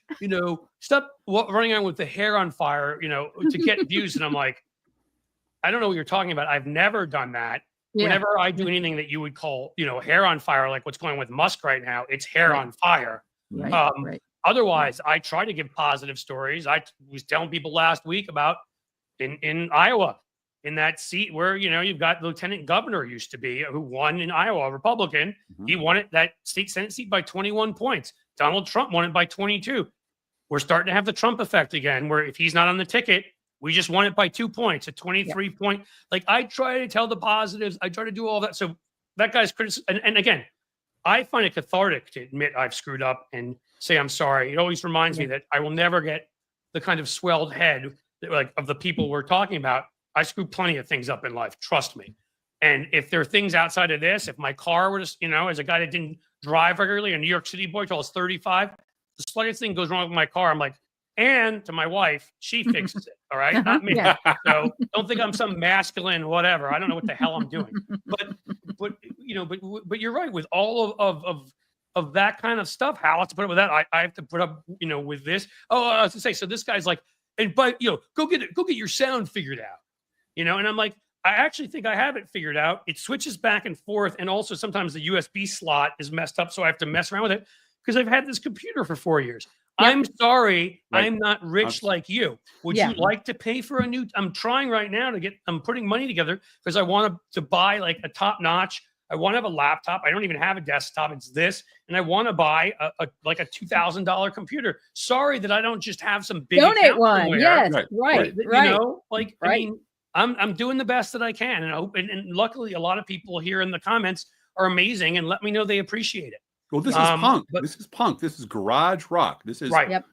Stop running around with the hair on fire. To get views. And I'm like, I don't know what you're talking about. I've never done that. Yeah. Whenever I do anything that you would call, hair on fire, like what's going on with Musk right now, it's hair on fire. Otherwise, I try to give positive stories. I was telling people last week about in Iowa, in that seat where, you've got Lieutenant Governor used to be, who won in Iowa, a Republican. He won that state Senate seat by 21 points. Donald Trump won it by 22. We're starting to have the Trump effect again, where if he's not on the ticket, we just won it by 2 points, a 23 point. Like, I try to tell the positives. I try to do all that. So that guy's criticism. And again, I find it cathartic to admit I've screwed up and say I'm sorry. It always reminds me that I will never get the kind of swelled head of the people we're talking about. I screw plenty of things up in life. Trust me. And if there are things outside of this, if my car were just, as a guy that didn't drive regularly, a New York City boy till I was 35, the slightest thing goes wrong with my car, I'm like, and to my wife, she fixes it. All right. Not me. So don't think I'm some masculine, whatever. I don't know what the hell I'm doing. But you're right with all of that kind of stuff. How else to put up with that? I have to put up, with this. Oh, I was to say, so this guy's like, go get your sound figured out, and I'm like, I actually think I have it figured out. It switches back and forth. And also sometimes the USB slot is messed up. So I have to mess around with it because I've had this computer for 4 years. I'm sorry. I'm not rich like you. Would you like to pay for a new? I'm trying right now I'm putting money together because I want to buy like a top notch. I want to have a laptop. I don't even have a desktop. It's this. And I want to buy a $2,000 computer. Sorry that I don't just have some big donate one. Somewhere. Yes. Right. I mean, I'm doing the best that I can. And I hope, and luckily a lot of people here in the comments are amazing and let me know they appreciate it. Well, this is punk. This is punk. This is garage rock. This is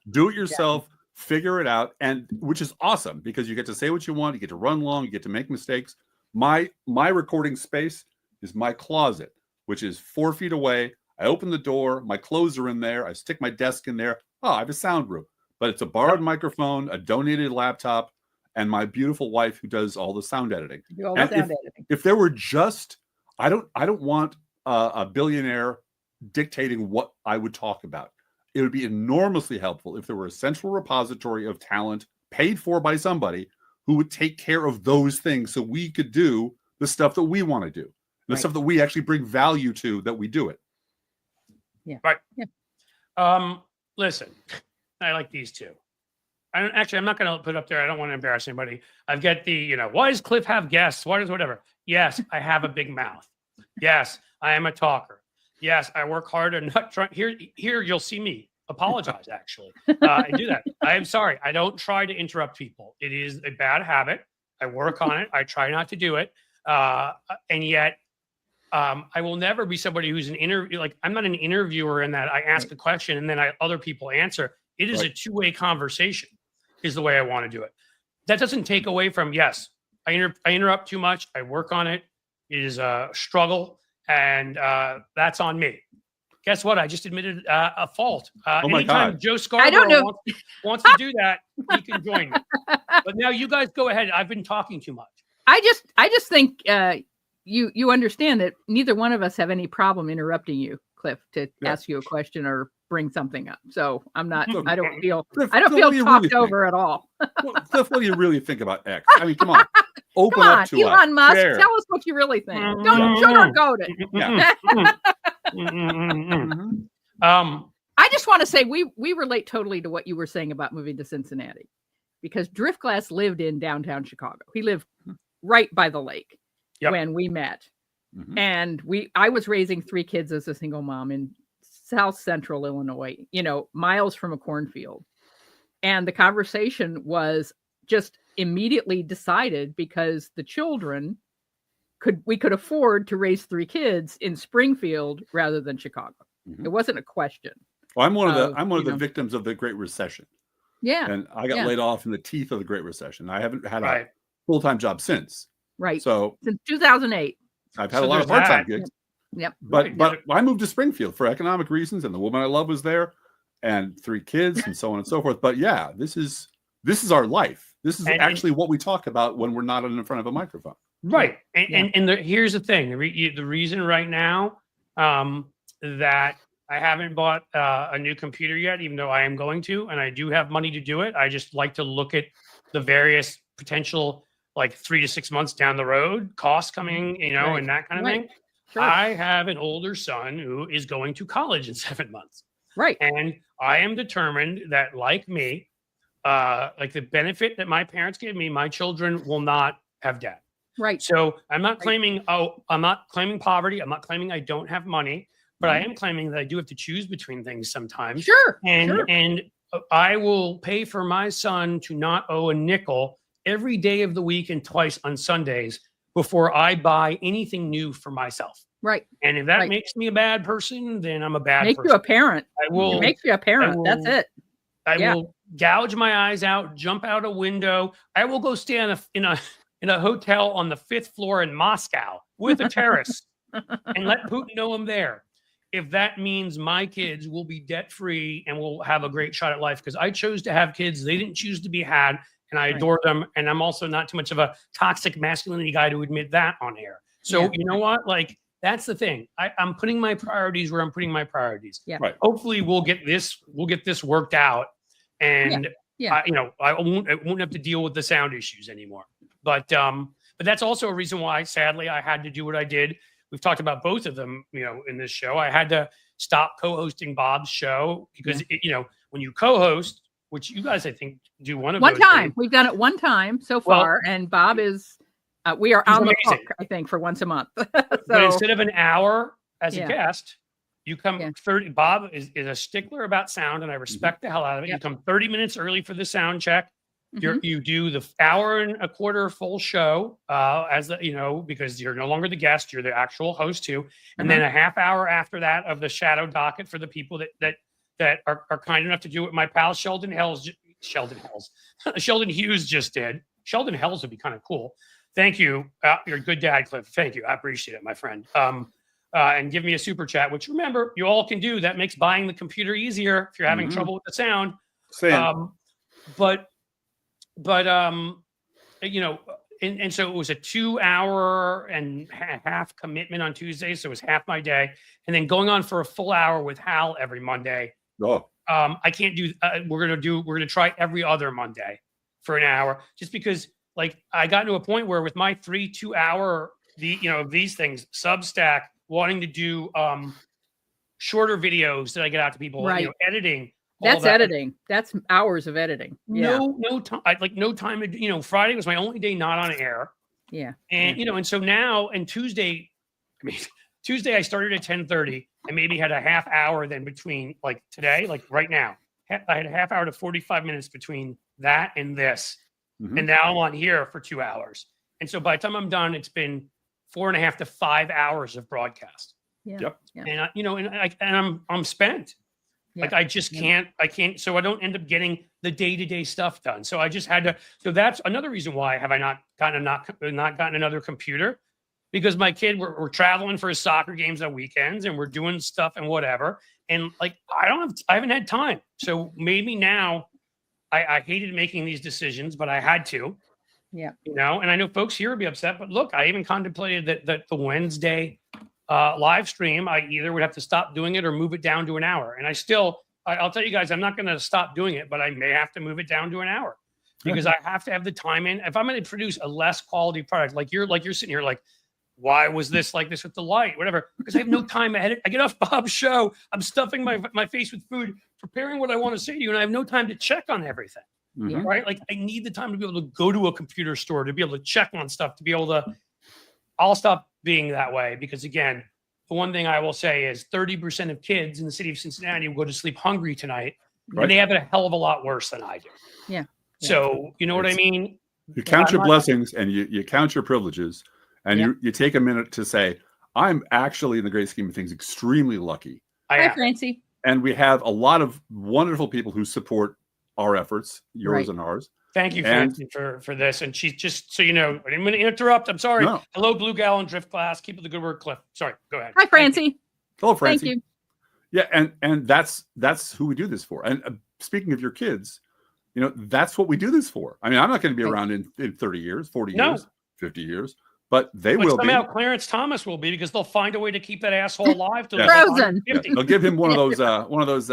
do it yourself, figure it out, and which is awesome because you get to say what you want, you get to run long, you get to make mistakes. My recording space is my closet, which is 4 feet away. I open the door, my clothes are in there, I stick my desk in there. Oh, I have a sound room, but it's a borrowed microphone, a donated laptop, and my beautiful wife who does all the sound editing. If there were just, I don't want a billionaire dictating what I would talk about. It would be enormously helpful if there were a central repository of talent paid for by somebody who would take care of those things so we could do the stuff that we want to do, the stuff that we actually bring value to, that we do it. Listen, I like these two. I'm not going to put up there. I don't want to embarrass anybody. I've got the, why does Cliff have guests? Why does whatever? Yes, I have a big mouth. Yes, I am a talker. Yes, I work hard and not try. Here, you'll see me apologize. Actually, I do that. I am sorry. I don't try to interrupt people. It is a bad habit. I work on it. I try not to do it. And yet, I will never be somebody who's an interview. Like, I'm not an interviewer in that I ask a question and then other people answer. It is a two-way conversation. Is the way I want to do it. That doesn't take away from I interrupt too much. I work on it. It is a struggle. And that's on me. Guess what? I just admitted a fault. Anytime Joe Scarborough wants to do that, he can join me. But now you guys go ahead. I've been talking too much. I just think you understand that neither one of us have any problem interrupting you, Cliff, to ask you a question or bring something up. So I'm not. I don't feel talked over at all. Cliff, what do you really think about X? I mean, come on. Open up to us. Elon Musk, tell us what you really think. Don't sugarcoat it. I just want to say we relate totally to what you were saying about moving to Cincinnati, because Driftglass lived in downtown Chicago. He lived right by the lake when we met. And I was raising 3 kids as a single mom in South Central Illinois, miles from a cornfield. And the conversation was just immediately decided because the children we could afford to raise 3 kids in Springfield rather than Chicago. It wasn't a question. Well, I'm one of the victims of the Great Recession. Yeah. And I got laid off in the teeth of the Great Recession. I haven't had a full-time job since. Right. So since 2008. I've had a lot of part-time gigs. Yep. But I moved to Springfield for economic reasons, and the woman I love was there, and 3 kids, and so on and so forth. But yeah, this is our life. This is actually what we talk about when we're not in front of a microphone. Right. And here's the thing: the reason right now that I haven't bought a new computer yet, even though I am going to, and I do have money to do it. I just like to look at the various potential, like 3 to 6 months down the road, costs coming, and that kind of thing. Sure. I have an older son who is going to college in 7 months. Right. And I am determined that, like me, like the benefit that my parents gave me, my children will not have debt. Right. So I'm not claiming, I'm not claiming poverty. I'm not claiming I don't have money, but I am claiming that I do have to choose between things sometimes. Sure. And I will pay for my son to not owe a nickel every day of the week and twice on Sundays before I buy anything new for myself. Right. And if that makes me a bad person, then I'm a bad person. Makes you a parent. It makes you a parent. That's it. I will gouge my eyes out, jump out a window. I will go stay in a hotel on the 5th floor in Moscow with a terrace and let Putin know I'm there. If that means my kids will be debt free and will have a great shot at life, because I chose to have kids, they didn't choose to be had. And I adore them. And I'm also not too much of a toxic masculinity guy to admit that on air. So you know what? Like, that's the thing. I'm putting my priorities where I'm putting my priorities. Yeah. Right. Hopefully we'll get this worked out. And I won't have to deal with the sound issues anymore. But that's also a reason why, sadly, I had to do what I did. We've talked about both of them, in this show. I had to stop co-hosting Bob's show because when you co-host, which you guys, I think, do one time. Days. We've done it one time so far, and Bob is, we are on the hook, I think, for once a month. But instead of an hour as a guest, you come 30. Bob is a stickler about sound, and I respect the hell out of it. Yep. You come 30 minutes early for the sound check. You do the hour and a quarter full show because you're no longer the guest, you're the actual host too. And then a half hour after that of the shadow docket for the people that are kind enough to do what my pal Sheldon Hughes just did. Sheldon Hells would be kind of cool. Thank you. You're a good dad, Cliff. Thank you. I appreciate it, my friend. And give me a super chat, which remember, you all can do. That makes buying the computer easier if you're having trouble with the sound. Same. And so it was a 2-hour and a half commitment on Tuesday. So it was half my day. And then going on for a full hour with Hal every Monday. Oh. I can't do, we're going to try every other Monday for an hour, just because I got to a point where with my 2-hour, these things, Substack, wanting to do shorter videos that I get out to people, editing. That's editing. That's hours of editing. No time. No time to, Friday was my only day not on air. Yeah. And, and so now, and Tuesday I started at 10:30 and maybe had a half hour then between today, right now, I had a half hour to 45 minutes between that and this. And now I'm on here for 2 hours. And so by the time I'm done, it's been 4.5 to 5 hours of broadcast. Yeah. Yep. Yeah. And I'm spent. I just can't, so I don't end up getting the day-to-day stuff done. So I just had to, so that's another reason why have I not gotten another computer, because my kid, we're traveling for his soccer games on weekends and we're doing stuff and whatever. And I haven't had time. So maybe now I hated making these decisions, but I had to, and I know folks here would be upset, but look, I even contemplated that the Wednesday live stream, I either would have to stop doing it or move it down to an hour. And I'll tell you guys, I'm not going to stop doing it, but I may have to move it down to an hour because I have to have the time in. If I'm going to produce a less quality product, like you're sitting here why was this like this with the light, whatever, because I have no time ahead. I get off Bob's show, I'm stuffing my face with food, preparing what I want to say to you, and I have no time to check on everything. Mhm. Right? Like I need the time to be able to go to a computer store, to be able to check on stuff, to be able to. I'll stop being that way because, again, the one thing I will say is 30% of kids in the city of Cincinnati will go to sleep hungry tonight, Right. and they have it a hell of a lot worse than I do. Yeah. So you know what I mean? You count I'm your not- blessings and you count your privileges, and Yep. you take a minute to say, I'm actually, in the great scheme of things, extremely lucky. I Hi, am. Francie. And we have a lot of wonderful people who support our efforts, yours Right. and ours. Thank you, And- Fancy, for this. And she's just so you know, I didn't mean to interrupt. I'm sorry. No. Hello, Blue Gal and Drift Class. Keep up the good work, Cliff. Sorry, go ahead. Hi, Thank you. Francie. Hello, Francie. Thank you. Yeah, and that's who we do this for. And speaking of your kids, you know, that's what we do this for. I mean, I'm not going to be Right. around in 30 years, 40 No. years, 50 years, but they But will be. somehow Clarence Thomas will be, because they'll find a way to keep that asshole alive till Yeah. they're Frozen. 150. They'll give him one of those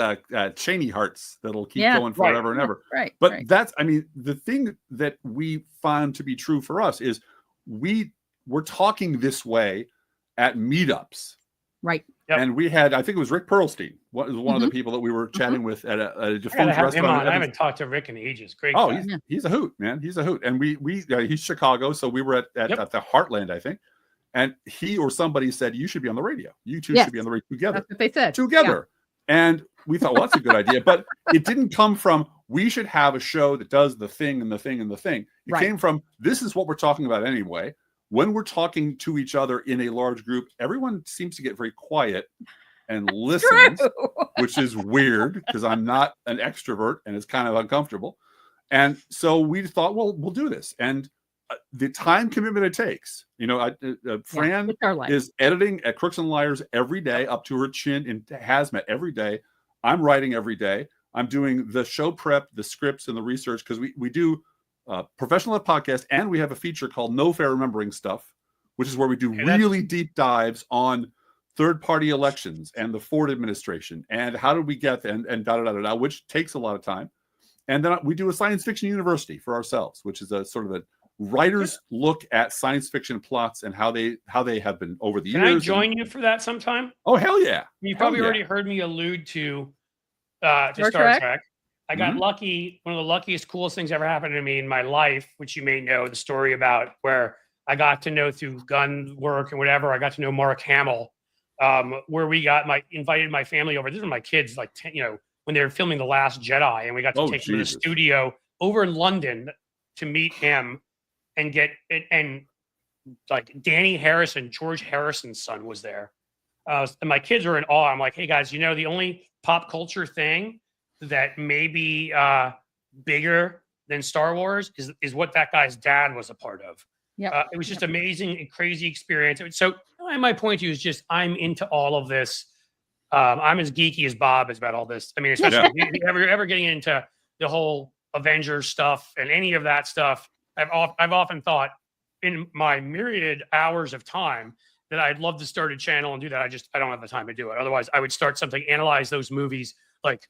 Cheney hearts that'll keep Yeah. going Right. forever and ever. Right. But right. that's, I mean, the thing that we found to be true for us is we're talking this way at meetups. Right. Yep. And we had, I think it was Rick Perlstein, one of the people that we were chatting with at a I gotta defunct have him restaurant. on. I haven't talked to Rick in ages. Great. Oh, guy. he's a hoot, man. He's a hoot. And he's Chicago, so we were at the Heartland, I think. And he or somebody said, you should be on the radio. You two Yes. should be on the radio together. That's what they said. Together. And we thought, well, that's a good idea. But it didn't come from, we should have a show that does the thing and the thing and the thing. It Right. came from, this is what we're talking about anyway. When we're talking to each other in a large group, everyone seems to get very quiet and listens, True. which is weird because I'm not an extrovert and it's kind of uncomfortable. And so we thought, well, we'll do this. And the time commitment it takes, you know, Fran It's our life. is editing at Crooks and Liars every day up to her chin in hazmat every day. I'm writing every day. I'm doing the show prep, the scripts, and the research because we do professional podcast, and we have a feature called No Fair Remembering Stuff, which is where we do really deep dives on third-party elections and the Ford administration and how did we get there and da-da-da-da-da, which takes a lot of time. And then we do a science fiction university for ourselves, which is a sort of a writer's look at science fiction plots and how they have been over the Can years. I join you for that sometime? Oh, hell yeah. You probably Hell yeah. already heard me allude to Star Star Trek. Trek? I got Mhm. lucky. One of the luckiest, coolest things ever happened to me in my life, which you may know the story about, where I got to know through gun work and whatever. I got to know Mark Hamill, where we invited my family over. These are my kids, like 10, when they were filming The Last Jedi, and we got to take them to the Jesus. studio over in London to meet him and and like Danny Harrison, George Harrison's son, was there. And my kids were in awe. I'm like, hey guys, the only pop culture thing that may be bigger than Star Wars is what that guy's dad was a part of. Yeah. It was just amazing and crazy experience. So my point to you is just, I'm into all of this. I'm as geeky as Bob is about all this. I mean, especially if you're ever getting into the whole Avengers stuff and any of that stuff. I've often thought in my myriad hours of time that I'd love to start a channel and do that. I don't have the time to do it. Otherwise, I would start something, analyze those movies, like,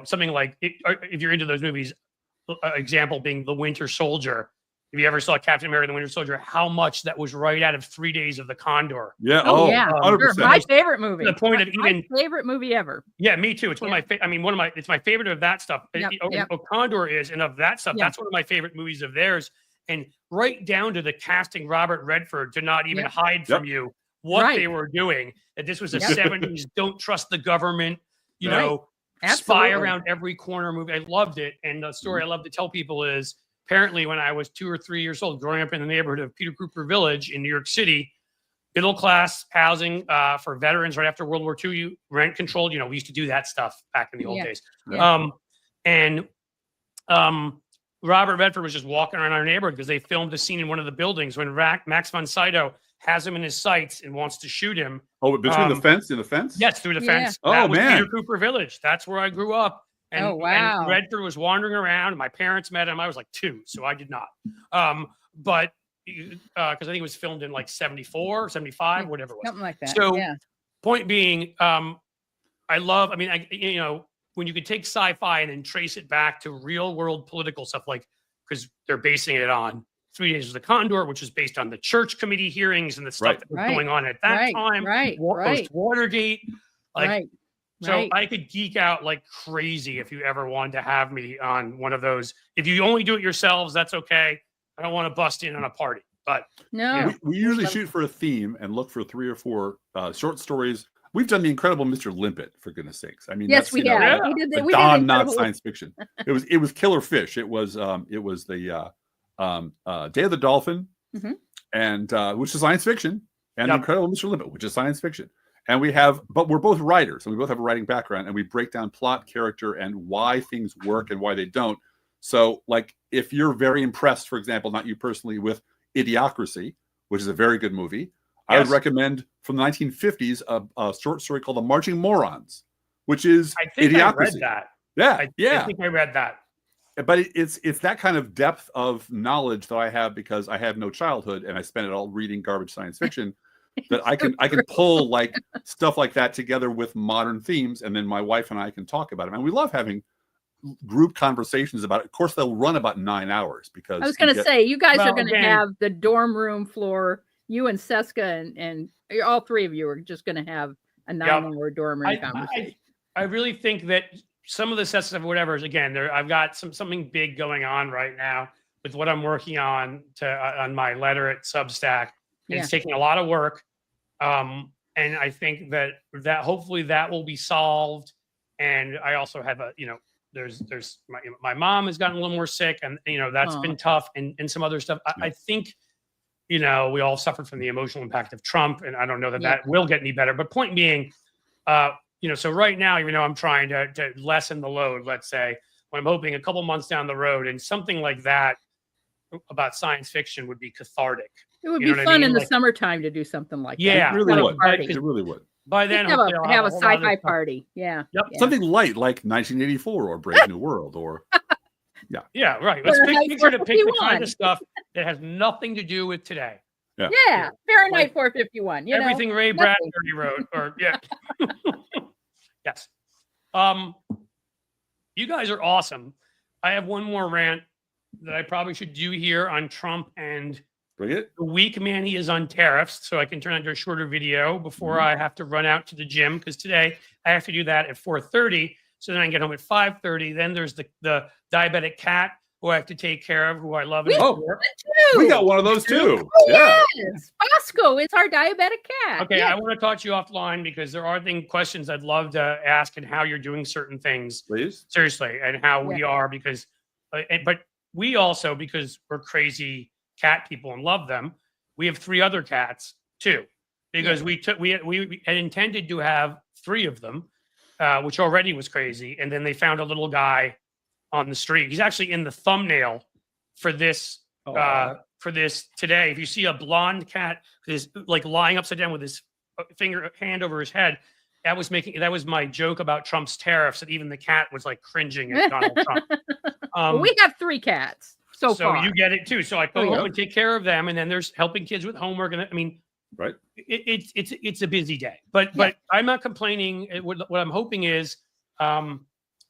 something like, if you're into those movies, example being The Winter Soldier. If you ever saw Captain America: The Winter Soldier, how much that was right out of 3 Days of the Condor. Yeah. Oh, yeah. 100%. Sure. My favorite movie. To the point of My favorite movie ever. Yeah, me too. It's one of my, it's my favorite of that stuff. Yep. Condor is, and of that stuff, Yep. that's one of my favorite movies of theirs. And right down to the casting Robert Redford to not even Yep. hide from you what Right. they were doing. That this was a Yep. 70s, don't trust the government, Right. spy Absolutely. around every corner movie. I loved it. And the story I love to tell people is, apparently when I was 2 or 3 years old, growing up in the neighborhood of Peter Cooper Village in New York City, middle class housing for veterans right after World War II, rent controlled. We used to do that stuff back in the old days. Yeah. Robert Redford was just walking around our neighborhood because they filmed a scene in one of the buildings when Max von Sydow has him in his sights and wants to shoot him. Oh, between the fence and the fence? Yes, through the Yeah. fence. Oh, That was man. Peter Cooper Village. That's where I grew up. And, Oh, wow. and Redford was wandering around. My parents met him. I was like 2, so I did not. But because I think it was filmed in like 74, 75, whatever it was. Something like that. So, yeah. point being, when you could take sci-fi and then trace it back to real world political stuff, like, because they're basing it on 3 Days of the Condor, which is based on the church committee hearings and the stuff Right. that was Right. going on at that time. Post Watergate. Like, so I could geek out like crazy if you ever wanted to have me on one of those. If you only do it yourselves, that's okay. I don't want to bust in on a party, but No. We usually shoot for a theme and look for 3 or 4 short stories. We've done the incredible Mr. Limpet, for goodness sakes. I mean, Yes, we have. Yeah. We did but we Don, did not Incredible- science fiction. It was Killer Fish. It was the Day of the Dolphin, Mhm. and which is science fiction, and Yep. Incredible Mr. Limpet, which is science fiction. And but we're both writers, and we both have a writing background, and we break down plot, character, and why things work and why they don't. So, like, if you're very impressed, for example, not you personally, with Idiocracy, which is a very good movie, I would Yes. recommend from the 1950s a short story called The Marching Morons, which is I think I read Idiocracy. that. Yeah, I think I read that. but it's that kind of depth of knowledge that I have because I have no childhood and I spent it all reading garbage science fiction. That I can pull like stuff like that together with modern themes, and then my wife and I can talk about it. And we love having group conversations about it. Of course, they'll run about 9 hours because I was going to say, you guys are Well, going to again- have the dorm room floor. You and Seska and all 3 of you are just going to have a 9-hour dorm room conversation. I really think that some of the sets of whatever is again there. I've got something big going on right now with what I'm working on on my letter at Substack. And It's taking a lot of work, and I think that hopefully that will be solved. And I also have there's my mom has gotten a little more sick, and that's been tough, and some other stuff. I think we all suffered from the emotional impact of Trump, and I don't know that will get any better. But point being, so right now, I'm trying to lessen the load. Let's say, when I'm hoping a couple months down the road, and something like that about science fiction would be cathartic. It would You be know what I fun mean? in the Like- summertime to do something like that. Yeah, it really Have a would. party. It really would. By then, Have hopefully I'll a whole lot of sci-fi stuff. party. Yeah. Yep. Yeah. Something light like 1984 or Brave New World or Yeah, right. Let's Fahrenheit make sure to pick the 451. kind of stuff that has nothing to do with today. Yeah. Fahrenheit 451. Everything Ray nothing. Bradbury wrote, or yeah. Yes. You guys are awesome. I have one more rant that I probably should do here on Trump and bring it. the weak man he is on tariffs, so I can turn into a shorter video before I have to run out to the gym, because today I have to do that at 4:30. So then I can get home at 5:30. Then there's the diabetic cat who I have to take care of, who I love. And Oh, adore. we got one of those too. Oh, Yeah. yes. Bosco is our diabetic cat. Okay, Yeah. I want to talk to you offline because there are questions I'd love to ask and how you're doing certain things. Please. Seriously, and how we are, because, but we also, because we're crazy cat people and love them, we have 3 other cats too, because we had intended to have 3 of them, which already was crazy, and then they found a little guy on the street. He's actually in the thumbnail for this today. If you see a blonde cat is like lying upside down with his hand over his head, that was my joke about Trump's tariffs, that even the cat was like cringing at Donald Trump. Well, we have 3 cats so far. You get it too. So I go Oh, yeah. home and take care of them, and then there's helping kids with homework, and I mean, Right. it's a busy day, but I'm not complaining. What I'm hoping is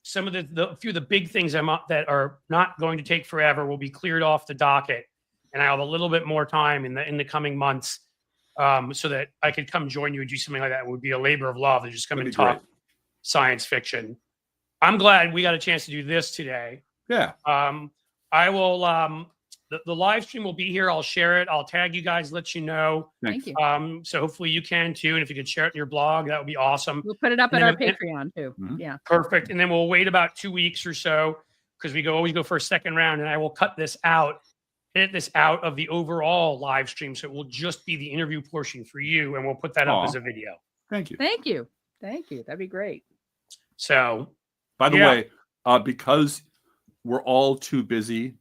some of a few of the big things that are not going to take forever will be cleared off the docket, and I have a little bit more time in the coming months, so that I could come join you and do something like that. It would be a labor of love to just come That'd and be talk great. science fiction. I'm glad we got a chance to do this today. Yeah. I will. The live stream will be here. I'll share it. I'll tag you guys, let you know. Thank you. So hopefully you can too. And if you could share it in your blog, that would be awesome. We'll put it up and at then our Patreon too. Mhm. Yeah. Perfect. And then we'll wait about 2 weeks or so, because we always go for a second round, and I will cut this out, edit this out of the overall live stream. So it will just be the interview portion for you, and we'll put that up as a video. Thank you. Thank you. Thank you. That'd be great. So By the Yeah. way, because we're all too busy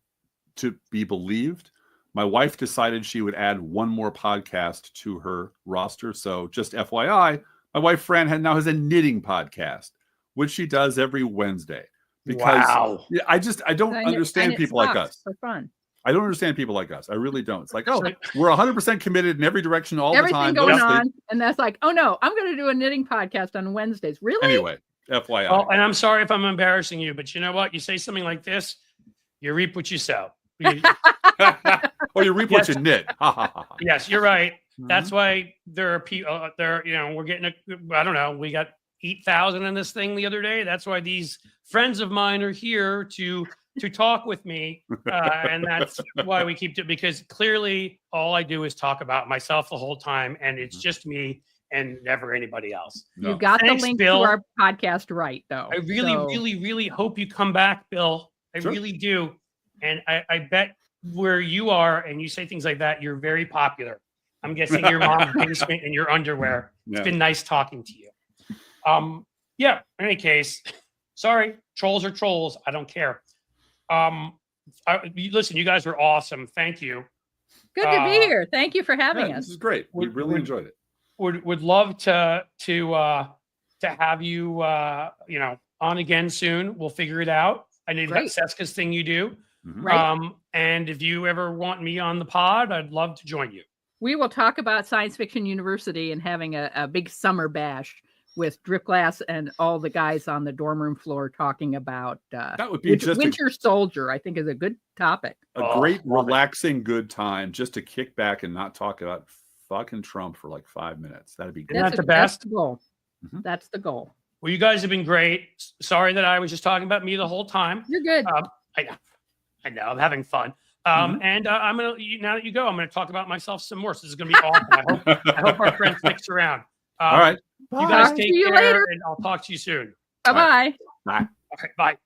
to be believed, my wife decided she would add one more podcast to her roster. So just FYI, my wife Fran now has a knitting podcast, which she does every Wednesday. Because wow. yeah, I don't understand people like us. For fun. I don't understand people like us. I really don't. It's like, oh, we're 100% committed in every direction all Everything the time. going Mostly- on. And that's like, oh no, I'm going to do a knitting podcast on Wednesdays. Really? Anyway, FYI. Well, and I'm sorry if I'm embarrassing you, but you know what? You say something like this, you reap what you sow. Oh, you reap what Yes. you knit. Ha, ha, ha, ha. Yes, you're right. That's Mhm. why there are people there, we're getting I don't know, we got 8,000 in this thing the other day. That's why these friends of mine are here to talk with me. And that's why we keep it, because clearly all I do is talk about myself the whole time, and it's Mhm. just me and never anybody else. You No. got Thanks, the link Bill. to our podcast right, though. I really, So, really, really hope you come back, Bill. I Sure. really do. And I bet where you are and you say things like that, you're very popular. I'm guessing your mom's basement in your underwear. It's Yeah. been nice talking to you. Yeah, in any case, sorry, trolls are trolls. I don't care. Listen, you guys were awesome. Thank you. good to be here. Thank you for having Yeah, us. this is great. We really enjoyed it. Would love to have you on again soon. We'll figure it out. I know you've got Great. Seska's thing you do. Mhm. Right. And if you ever want me on the pod, I'd love to join you. We will talk about Science Fiction University and having a big summer bash with Drip Glass and all the guys on the dorm room floor talking about That would be just Winter Soldier, I think is a good topic. a Oh, great, love it. relaxing, good time just to kick back and not talk about fucking Trump for like 5 minutes. That'd be great. Isn't that the That's best? the goal. Mhm. That's the goal. Well, you guys have been great. Sorry that I was just talking about me the whole time. You're good. I know, I'm having fun. Mhm. And I'm gonna now that you go, I'm gonna talk about myself some more. So this is gonna be awesome. I hope our friend sticks around. All right. You guys Bye. take See you care, later. and I'll talk to you soon. Bye-bye. Bye. Okay, bye.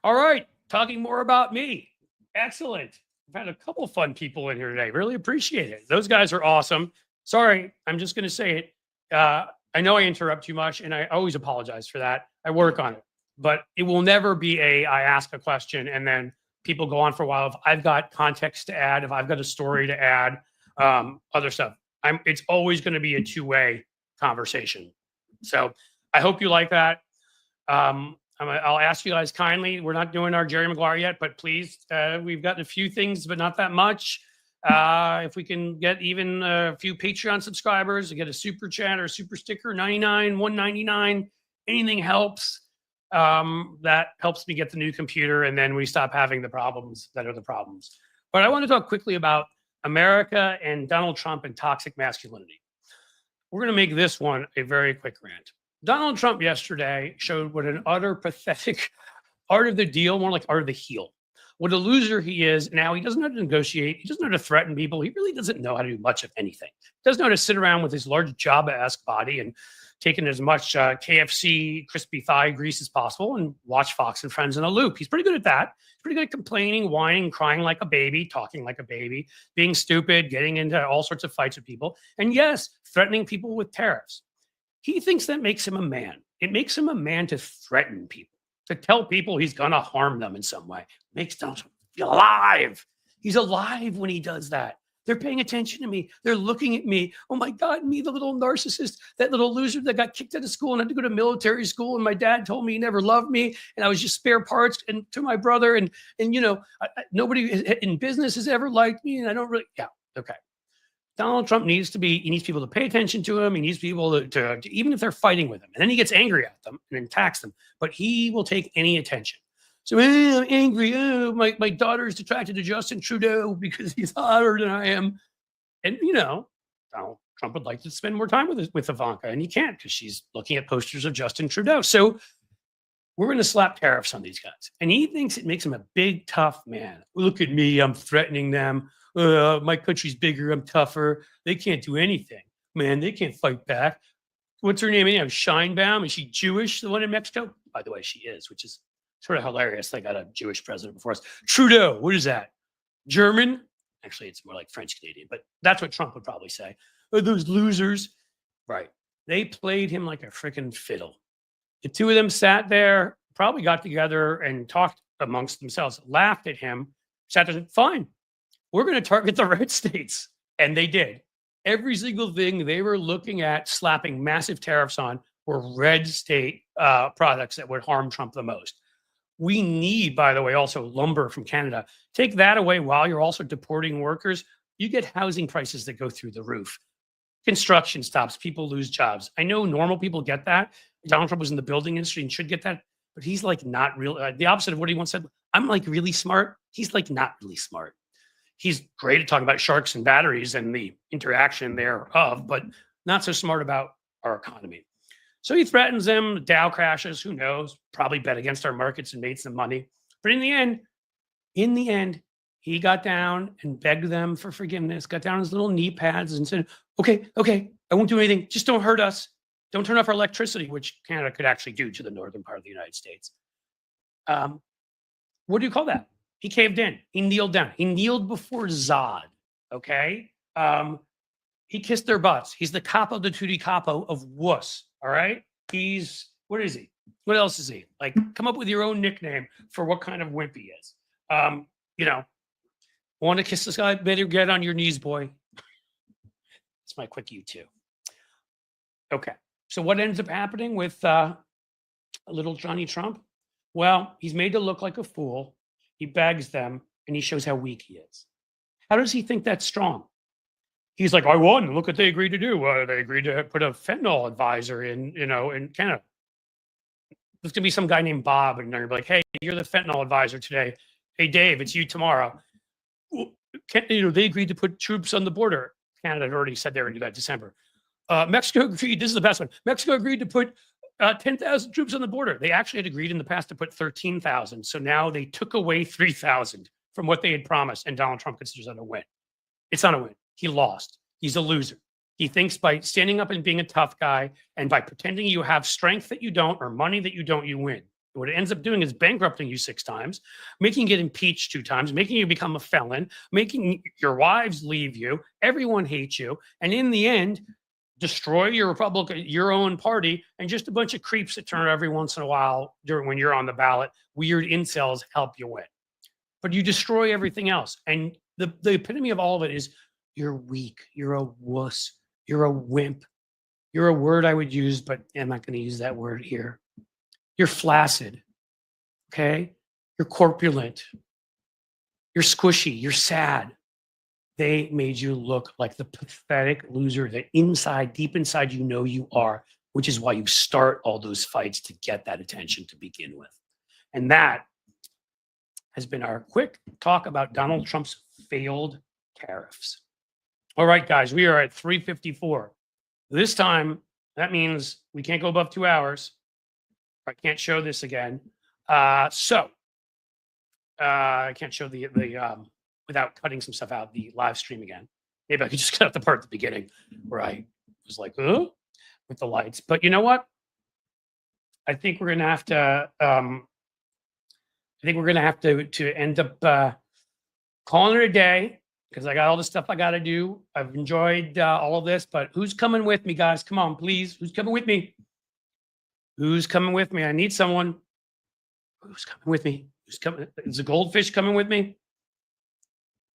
All right, talking more about me. Excellent. I've had a couple of fun people in here today. Really appreciate it. Those guys are awesome. Sorry, I'm just going to say it. I know I interrupt too much, and I always apologize for that. I work on it, but it will never be I ask a question and then people go on for a while. If I've got context to add, if I've got a story to add, other stuff, it's always going to be a two-way conversation. So I hope you like that. I'll ask you guys kindly. We're not doing our Jerry Maguire yet, but please, we've gotten a few things, but not that much. If we can get even a few Patreon subscribers to get a super chat or a super sticker, 99, 199, anything helps. That helps me get the new computer, and then we stop having the problems that are the problems. But I want to talk quickly about America and Donald Trump and toxic masculinity. We're going to make this one a very quick rant. Donald Trump yesterday showed what an utter pathetic art of the deal, more like art of the heel. What a loser he is. Now, he doesn't know how to negotiate. He doesn't know how to threaten people. He really doesn't know how to do much of anything. He doesn't know how to sit around with his large Jabba-esque body and taking as much KFC crispy thigh grease as possible and watch Fox and Friends in a loop. He's pretty good at that. He's pretty good at complaining, whining, crying like a baby, talking like a baby, being stupid, getting into all sorts of fights with people. And yes, threatening people with tariffs. He thinks that makes him a man. It makes him a man to threaten people, to tell people he's going to harm them in some way. Makes Donald Trump feel alive. He's alive when he does that. They're paying attention to me. They're looking at me. Oh my God, me, the little narcissist, that little loser that got kicked out of school and had to go to military school. And my dad told me he never loved me. And I was just spare parts and to my brother. And nobody in business has ever liked me. And I don't really, okay. Donald Trump he needs people to pay attention to him. He needs people to even if they're fighting with him. And then he gets angry at them and attacks them. But he will take any attention. So I'm angry. Oh, my daughter's attracted to Justin Trudeau because he's hotter than I am. And, Donald Trump would like to spend more time with Ivanka. And he can't because she's looking at posters of Justin Trudeau. So we're going to slap tariffs on these guys. And he thinks it makes him a big, tough man. Look at me. I'm threatening them. My country's bigger. I'm tougher. They can't do anything. Man, they can't fight back. What's her name? Scheinbaum. Is she Jewish? The one in Mexico? By the way, she is, which is sort of hilarious. They got a Jewish president before us. Trudeau. What is that? German? Actually, it's more like French Canadian, but that's what Trump would probably say. Oh, those losers. Right. They played him like a freaking fiddle. The two of them sat there, probably got together and talked amongst themselves, laughed at him, sat there and said, fine. We're going to target the red states. And they did. Every single thing they were looking at slapping massive tariffs on were red state products that would harm Trump the most. We need, by the way, also lumber from Canada. Take that away while you're also deporting workers. You get housing prices that go through the roof. Construction stops. People lose jobs. I know normal people get that. Donald Trump was in the building industry and should get that. but he's like not real. The opposite of what he once said. I'm like really smart. He's like not really smart. He's great at talking about sharks and batteries and the interaction thereof, but not so smart about our economy. So he threatens them. The Dow crashes. Who knows? Probably bet against our markets and made some money. But in the end, he got down and begged them for forgiveness, got down on his little knee pads and said, okay, I won't do anything. Just don't hurt us. Don't turn off our electricity, which Canada could actually do to the northern part of the United States. What do you call that? He caved in. He kneeled down. He kneeled before Zod, okay? He kissed their butts. He's the capo de tutti capo of wuss, all right? What is he? What else is he? Like, come up with your own nickname for what kind of wimp he is. Want to kiss this guy? Better get on your knees, boy. It's my quick you too. Okay, so what ends up happening with little Johnny Trump? Well, he's made to look like a fool. He begs them, and he shows how weak he is. How does he think that's strong? He's like, I won. Look what they agreed to do. They agreed to put a fentanyl advisor in Canada. There's gonna be some guy named Bob, and they're gonna be like, hey, you're the fentanyl advisor today. Hey, Dave, it's you tomorrow. They agreed to put troops on the border. Canada had already said they were going to do that in December. Mexico agreed. This is the best one. Mexico agreed to put 10,000 troops on the border. They actually had agreed in the past to put 13,000. So now they took away 3,000 from what they had promised, and Donald Trump considers that a win. It's not a win. He lost. He's a loser. He thinks by standing up and being a tough guy and by pretending you have strength that you don't or money that you don't, you win. What it ends up doing is bankrupting you 6 times, making you get impeached 2 times, making you become a felon, making your wives leave you. Everyone hates you. And in the end, destroy your Republican, your own party, and just a bunch of creeps that turn every once in a while when you're on the ballot. Weird incels help you win. But you destroy everything else. And the epitome of all of it is you're weak. You're a wuss. You're a wimp. You're a word I would use, but I'm not going to use that word here. You're flaccid, okay? You're corpulent. You're squishy. You're sad. They made you look like the pathetic loser that inside, deep inside, you know you are, which is why you start all those fights to get that attention to begin with. And that has been our quick talk about Donald Trump's failed tariffs. All right, guys, we are at 3:54. This time, that means we can't go above 2 hours. I can't show this again. I can't show the without cutting some stuff out, the live stream again. Maybe I could just cut out the part at the beginning where I was like, with the lights. But you know what? I think we're gonna have to to end up calling it a day because I got all the stuff I got to do. I've enjoyed all of this, but who's coming with me, guys? Come on, please. Who's coming with me? Who's coming with me? I need someone. Who's coming with me? Who's coming? Is the goldfish coming with me?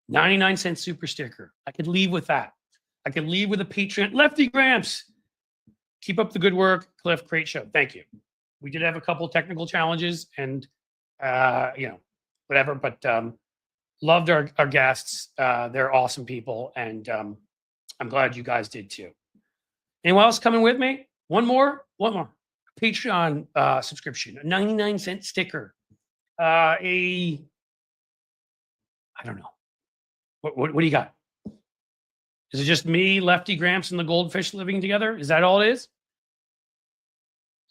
99-cent super sticker. I could leave with that. I could leave with a Patreon. Lefty Gramps. Keep up the good work, Cliff. Great show. Thank you. We did have a couple of technical challenges and, whatever, but loved our guests. They're awesome people. And I'm glad you guys did too. Anyone else coming with me? One more. Patreon subscription, a 99-cent sticker, I don't know. What do you got? Is it just me, Lefty Gramps, and the goldfish living together? Is that all it is?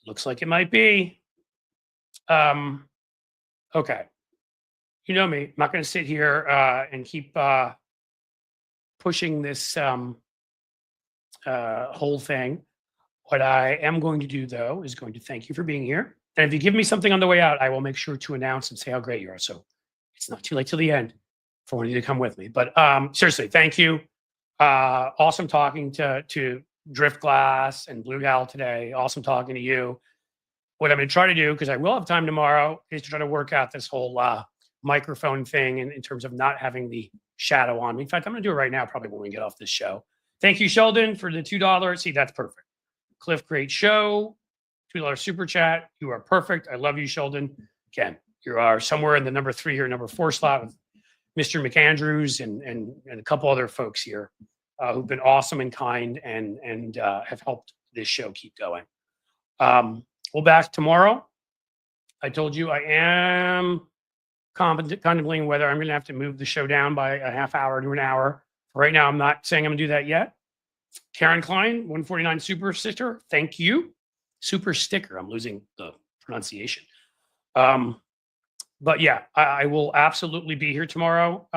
Looks like it might be. Okay. You know me. I'm not going to sit here and keep pushing this whole thing. What I am going to do, though, is going to thank you for being here. And if you give me something on the way out, I will make sure to announce and say how great you are. So it's not too late till the end for one of you to come with me. But seriously, thank you. Awesome talking to Drift Glass and Blue Gal today. Awesome talking to you. What I'm going to try to do, because I will have time tomorrow, is to try to work out this whole microphone thing in terms of not having the shadow on me. In fact, I'm going to do it right now, probably when we get off this show. Thank you, Sheldon, for the $2. See, that's perfect. Cliff, great show. $2 super chat. You are perfect. I love you, Sheldon. Again, you are somewhere in the number 3 or number 4 slot with Mr. McAndrews and a couple other folks here who've been awesome and kind and have helped this show keep going. We'll back tomorrow. I told you I am contemplating whether I'm going to have to move the show down by a half hour to an hour. Right now, I'm not saying I'm going to do that yet. Karen Klein, 149 Super Sticker, thank you. Super Sticker, I'm losing the pronunciation. But yeah, I will absolutely be here tomorrow.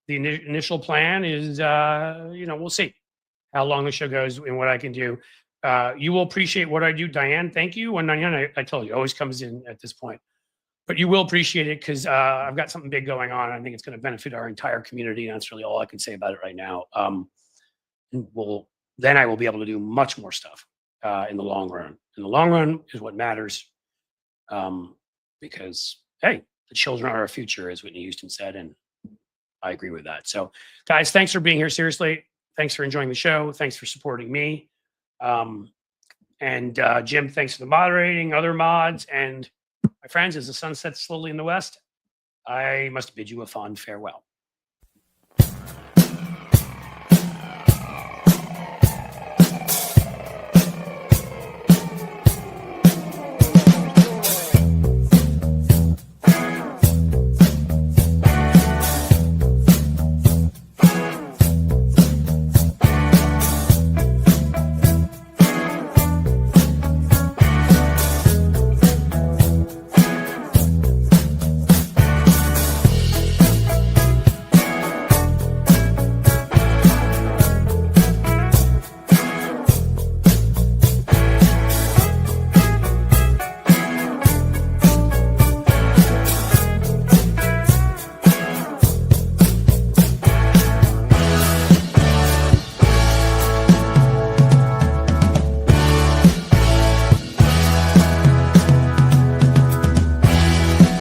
The initial plan is, we'll see how long the show goes and what I can do. You will appreciate what I do. Diane, thank you. 199, I told you, always comes in at this point. But you will appreciate it because I've got something big going on. I think it's going to benefit our entire community. And that's really all I can say about it right now. Then I will be able to do much more stuff in the long run. And the long run is what matters because, hey, the children are our future, as Whitney Houston said. And I agree with that. So, guys, thanks for being here. Seriously, thanks for enjoying the show. Thanks for supporting me. And Jim, thanks for the moderating, other mods, and my friends, as the sun sets slowly in the west, I must bid you a fond farewell.